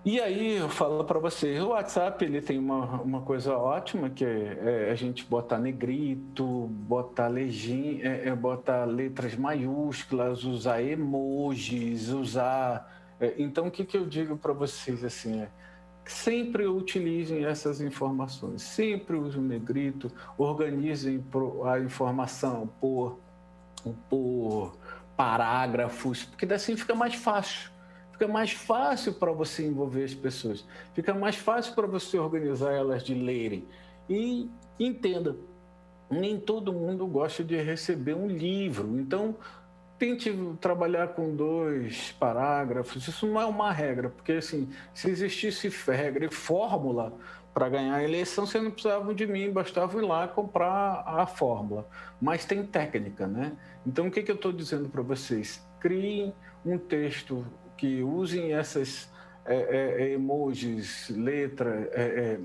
E aí eu falo para vocês, o WhatsApp ele tem uma coisa ótima, que é a gente botar negrito, botar legenda, botar letras maiúsculas, usar emojis, usar... Então, o que eu digo para vocês assim sempre utilizem essas informações, sempre usem o negrito, organizem a informação por parágrafos, porque assim fica mais fácil. Fica mais fácil para você envolver as pessoas, fica mais fácil para você organizar elas de lerem. E entenda, nem todo mundo gosta de receber um livro, então tente trabalhar com 2 parágrafos. Isso não é uma regra, porque assim, se existisse regra e fórmula para ganhar a eleição, você não precisava de mim, bastava ir lá comprar a fórmula. Mas tem técnica, né? Então, o que eu estou dizendo para vocês? Criem um texto que usem essas emojis, letra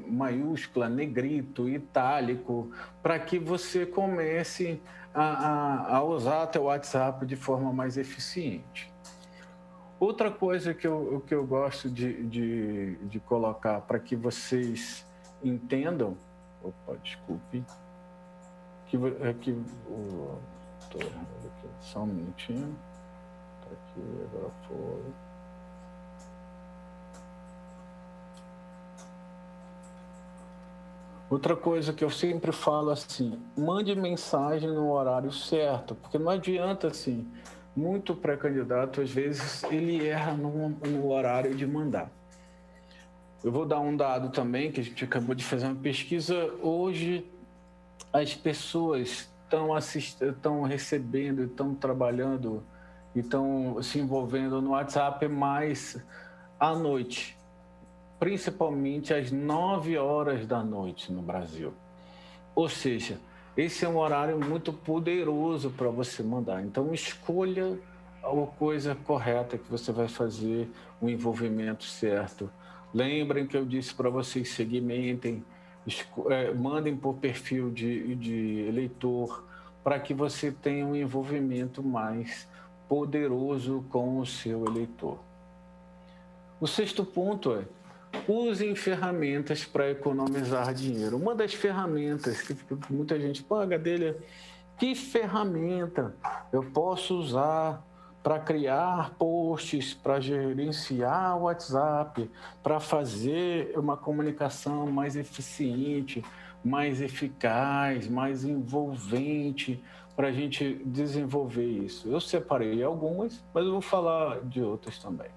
maiúscula, negrito, itálico, para que você comece a usar até o WhatsApp de forma mais eficiente. Outra coisa que eu gosto de colocar para que vocês entendam... Opa, desculpe. Só um minutinho. Tá aqui, agora foi... Outra coisa que eu sempre falo assim, mande mensagem no horário certo, porque não adianta assim, muito pré-candidato, às vezes, ele erra no horário de mandar. Eu vou dar um dado também, que a gente acabou de fazer uma pesquisa. Hoje, as pessoas estão recebendo, estão trabalhando e estão se envolvendo no WhatsApp mais à noite. Principalmente às 9 horas da noite no Brasil. Ou seja, esse é um horário muito poderoso para você mandar. Então, escolha a coisa correta que você vai fazer, o envolvimento certo. Lembrem que eu disse para vocês, segmentem, mandem por perfil de eleitor, para que você tenha um envolvimento mais poderoso com o seu eleitor. O 6º ponto é: usem ferramentas para economizar dinheiro. Uma das ferramentas que muita gente paga dele é: que ferramenta eu posso usar para criar posts, para gerenciar o WhatsApp, para fazer uma comunicação mais eficiente, mais eficaz, mais envolvente, para a gente desenvolver isso? Eu separei algumas, mas eu vou falar de outras também.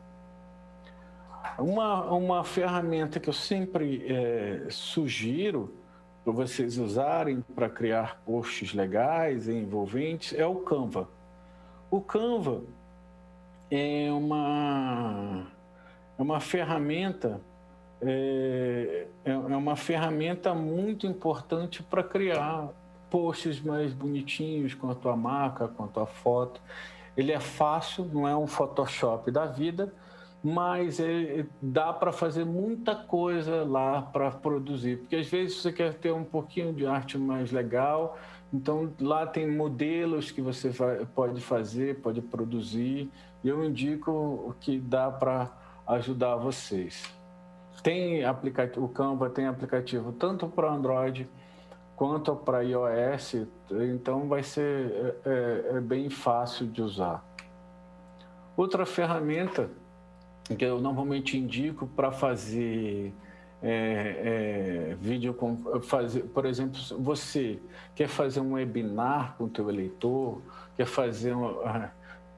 Uma ferramenta que eu sempre sugiro para vocês usarem para criar posts legais e envolventes é o Canva. O Canva é uma ferramenta uma ferramenta muito importante para criar posts mais bonitinhos com a tua marca, com a tua foto. Ele é fácil, não é um Photoshop da vida, mas dá para fazer muita coisa lá para produzir, porque às vezes você quer ter um pouquinho de arte mais legal, então lá tem modelos que você pode fazer, pode produzir, e eu indico o que dá para ajudar vocês. O Canva tem aplicativo tanto para Android quanto para iOS, então vai ser bem fácil de usar. Outra ferramenta que eu normalmente indico para fazer por exemplo, você quer fazer um webinar com o teu eleitor, quer fazer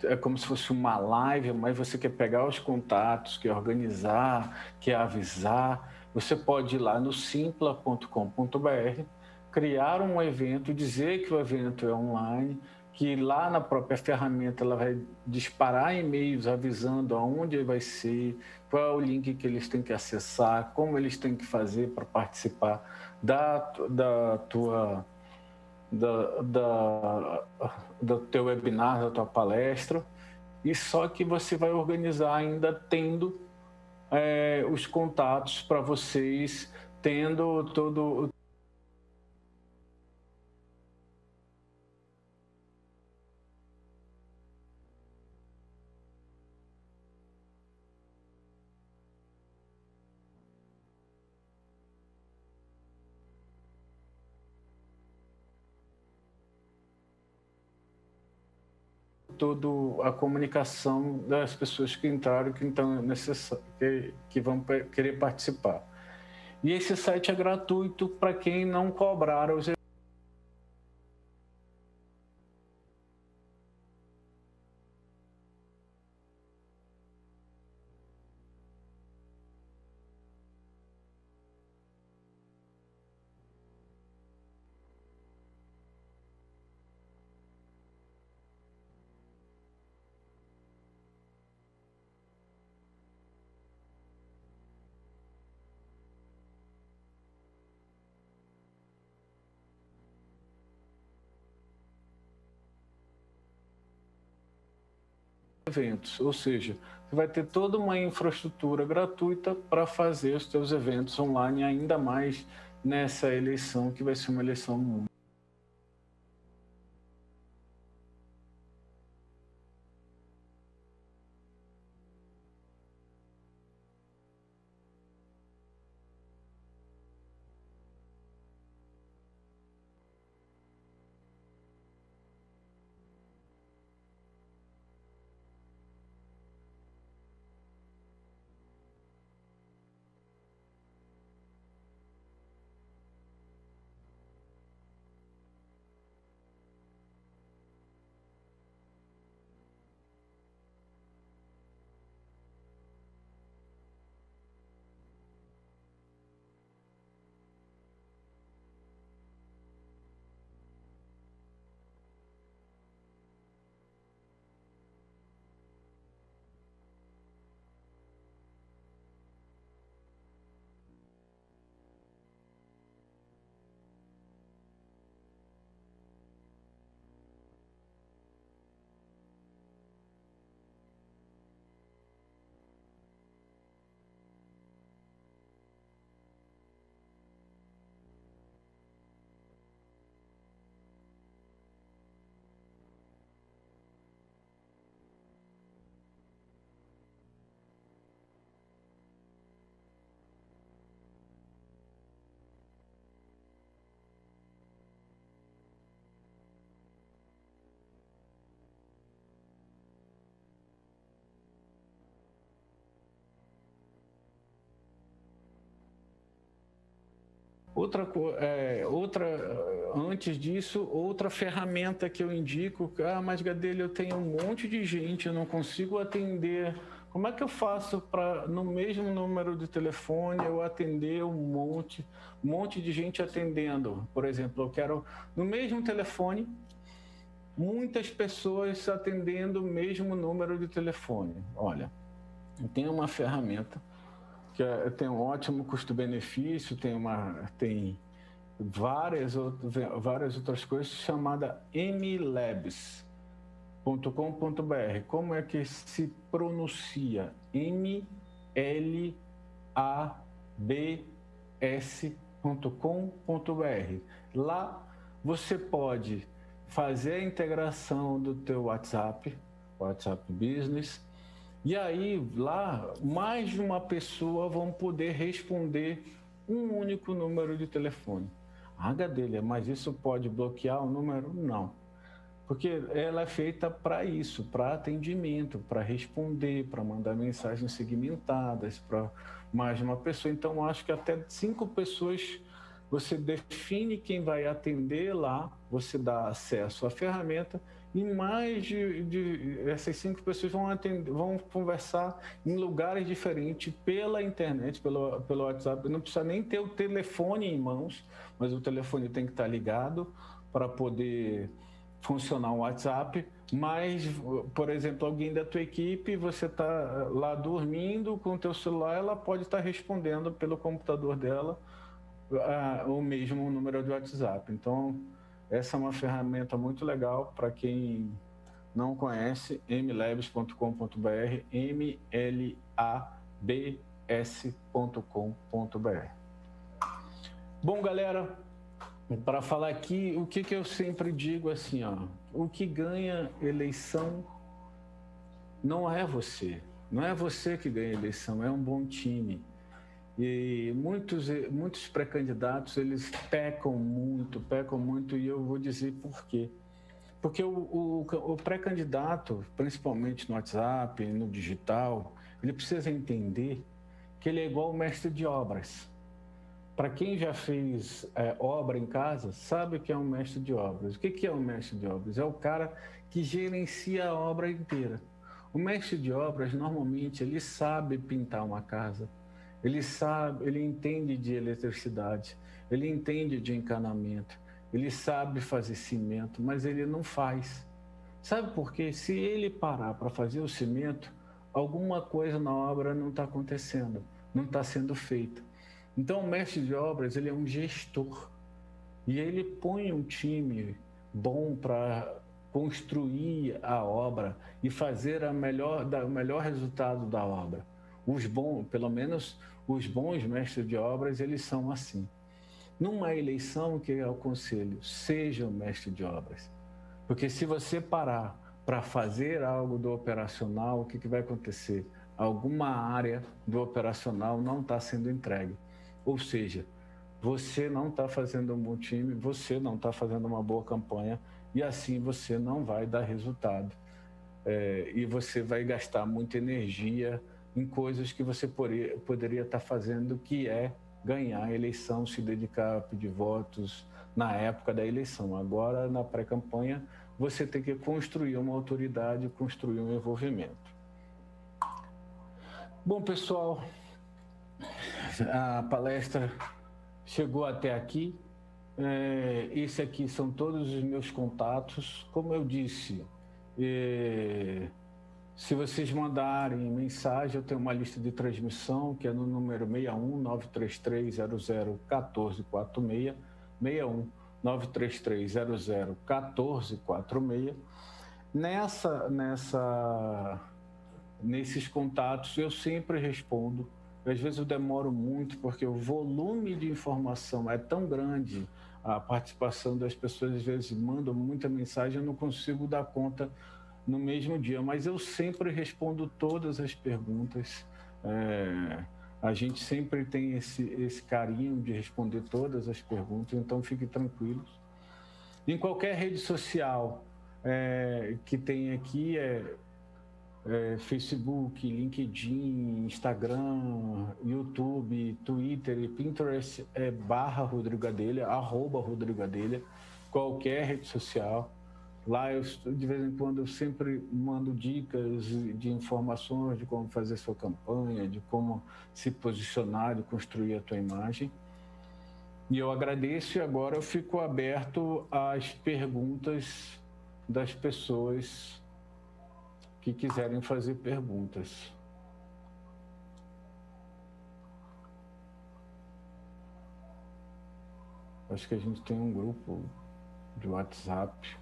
é como se fosse uma live, mas você quer pegar os contatos, quer organizar, quer avisar, você pode ir lá no simpla.com.br, criar um evento, dizer que o evento é online, que lá na própria ferramenta ela vai disparar e-mails avisando aonde vai ser, qual é o link que eles têm que acessar, como eles têm que fazer para participar do teu webinar, da tua palestra, e só que você vai organizar ainda tendo os contatos para vocês, tendo todo a comunicação das pessoas que entraram, que vão querer participar. E esse site é gratuito para quem não cobrar os eventos, ou seja, você vai ter toda uma infraestrutura gratuita para fazer os seus eventos online, ainda mais nessa eleição, que vai ser uma eleição antes disso, outra ferramenta que eu indico, mas Gadelha, eu tenho um monte de gente, eu não consigo atender. Como é que eu faço para, no mesmo número de telefone, eu atender um monte de gente atendendo? Por exemplo, eu quero, no mesmo telefone, muitas pessoas atendendo o mesmo número de telefone. Olha, eu tenho uma ferramenta que tem um ótimo custo-benefício, tem várias outras coisas, chamada mlabs.com.br. Como é que se pronuncia? mlabs.com.br. Lá você pode fazer a integração do teu WhatsApp Business, e aí, lá, mais de uma pessoa vão poder responder um único número de telefone. Gadelha, mas isso pode bloquear o número? Não. Porque ela é feita para isso, para atendimento, para responder, para mandar mensagens segmentadas para mais de uma pessoa. Então, acho que até 5 pessoas você define quem vai atender lá, você dá acesso à ferramenta, e mais essas 5 pessoas vão conversar em lugares diferentes pela internet, pelo WhatsApp. Não precisa nem ter o telefone em mãos, mas o telefone tem que estar ligado para poder funcionar o WhatsApp, mas, por exemplo, alguém da tua equipe, você está lá dormindo com o teu celular, ela pode estar respondendo pelo computador dela o mesmo número de WhatsApp. Então, essa é uma ferramenta muito legal para quem não conhece, mlabs.com.br, mlabs.com.br. Bom, galera, para falar aqui, o que eu sempre digo assim, ó, o que ganha eleição não é você. Não é você que ganha eleição, é um bom time. E muitos pré-candidatos, eles pecam muito, e eu vou dizer por quê. Porque o pré-candidato, principalmente no WhatsApp, no digital, ele precisa entender que ele é igual ao mestre de obras. Para quem já fez obra em casa, sabe o que é um mestre de obras. O que é um mestre de obras? É o cara que gerencia a obra inteira. O mestre de obras, normalmente, ele sabe pintar uma casa, ele entende de eletricidade, ele entende de encanamento, ele sabe fazer cimento, mas ele não faz. Sabe por quê? Se ele parar para fazer o cimento, alguma coisa na obra não está acontecendo, não está sendo feita. Então, o mestre de obras, ele é um gestor e ele põe um time bom para construir a obra e fazer o melhor resultado da obra. Pelo menos os bons mestres de obras, eles são assim. Numa eleição, que é o conselho, seja o mestre de obras. Porque se você parar para fazer algo do operacional, o que vai acontecer? Alguma área do operacional não está sendo entregue. Ou seja, você não está fazendo um bom time, você não está fazendo uma boa campanha e assim você não vai dar resultado. E você vai gastar muita energia em coisas que você poderia estar fazendo, que é ganhar a eleição, se dedicar a pedir votos na época da eleição. Agora, na pré-campanha, você tem que construir uma autoridade, construir um envolvimento. Bom, pessoal, a palestra chegou até aqui. Esse aqui são todos os meus contatos. Como eu disse, se vocês mandarem mensagem, eu tenho uma lista de transmissão, que é no número 61-93300-1446, 61-93300-1446. Nesses contatos eu sempre respondo. Às vezes eu demoro muito, porque o volume de informação é tão grande, a participação das pessoas às vezes mandam muita mensagem, eu não consigo dar conta no mesmo dia, mas eu sempre respondo todas as perguntas. A gente sempre tem esse carinho de responder todas as perguntas, então fiquem tranquilos. Em qualquer rede social que tem aqui, Facebook, LinkedIn, Instagram, YouTube, Twitter e Pinterest, /Rodrigo Gadelha, @Rodrigo Gadelha, qualquer rede social. Lá, de vez em quando, eu sempre mando dicas de informações de como fazer sua campanha, de como se posicionar, de construir a tua imagem. E eu agradeço, e agora eu fico aberto às perguntas das pessoas que quiserem fazer perguntas. Acho que a gente tem um grupo de WhatsApp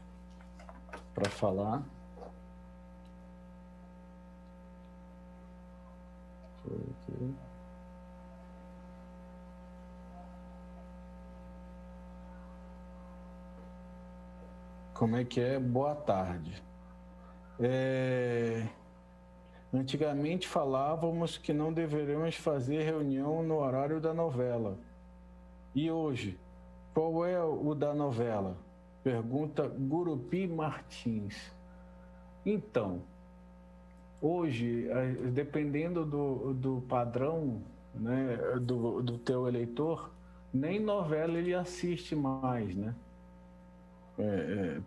para falar. Deixa eu ver aqui. Como é que é? Boa tarde. Antigamente falávamos que não deveríamos fazer reunião no horário da novela. E hoje, qual é o da novela? Pergunta Gurupi Martins. Então, hoje, dependendo do padrão, né, do teu eleitor, nem novela ele assiste mais, né?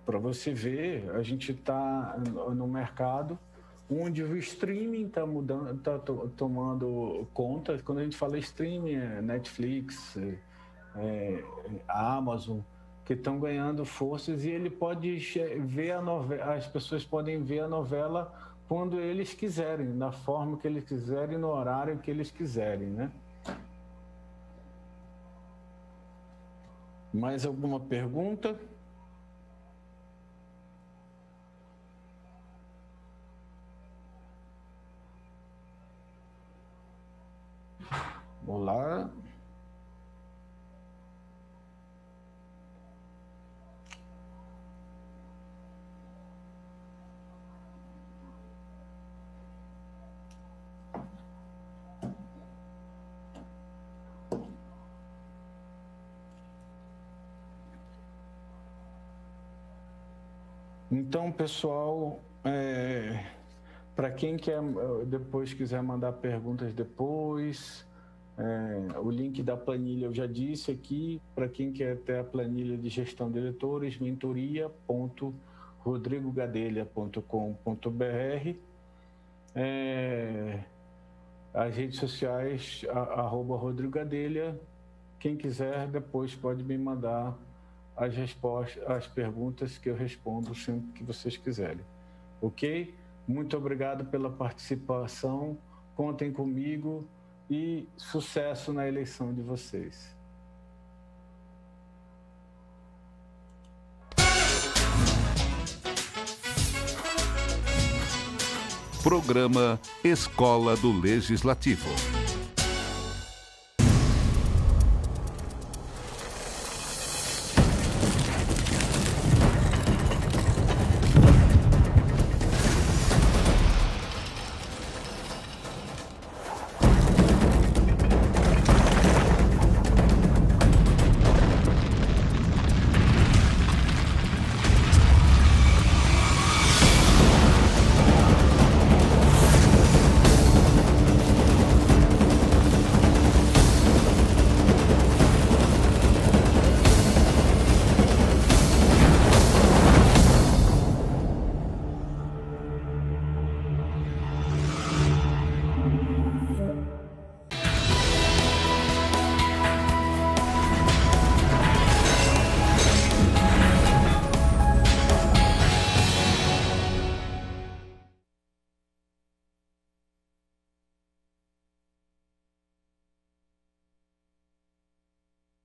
Para você ver, a gente está no mercado onde o streaming está mudando, está tomando conta. Quando a gente fala streaming, Netflix, Amazon, que estão ganhando forças, e ele pode ver a novela, as pessoas podem ver a novela quando eles quiserem, da forma que eles quiserem, no horário que eles quiserem, né? Mais alguma pergunta? Olá. Então, pessoal, para quem depois quiser mandar perguntas depois, o link da planilha eu já disse aqui. Para quem quer ter a planilha de gestão de eleitores, mentoria.rodrigogadelha.com.br. As redes sociais, @RodrigoGadelha. Quem quiser, depois pode me mandar as respostas, as perguntas que eu respondo sempre que vocês quiserem. Ok? Muito obrigado pela participação. Contem comigo e sucesso na eleição de vocês. Programa Escola do Legislativo.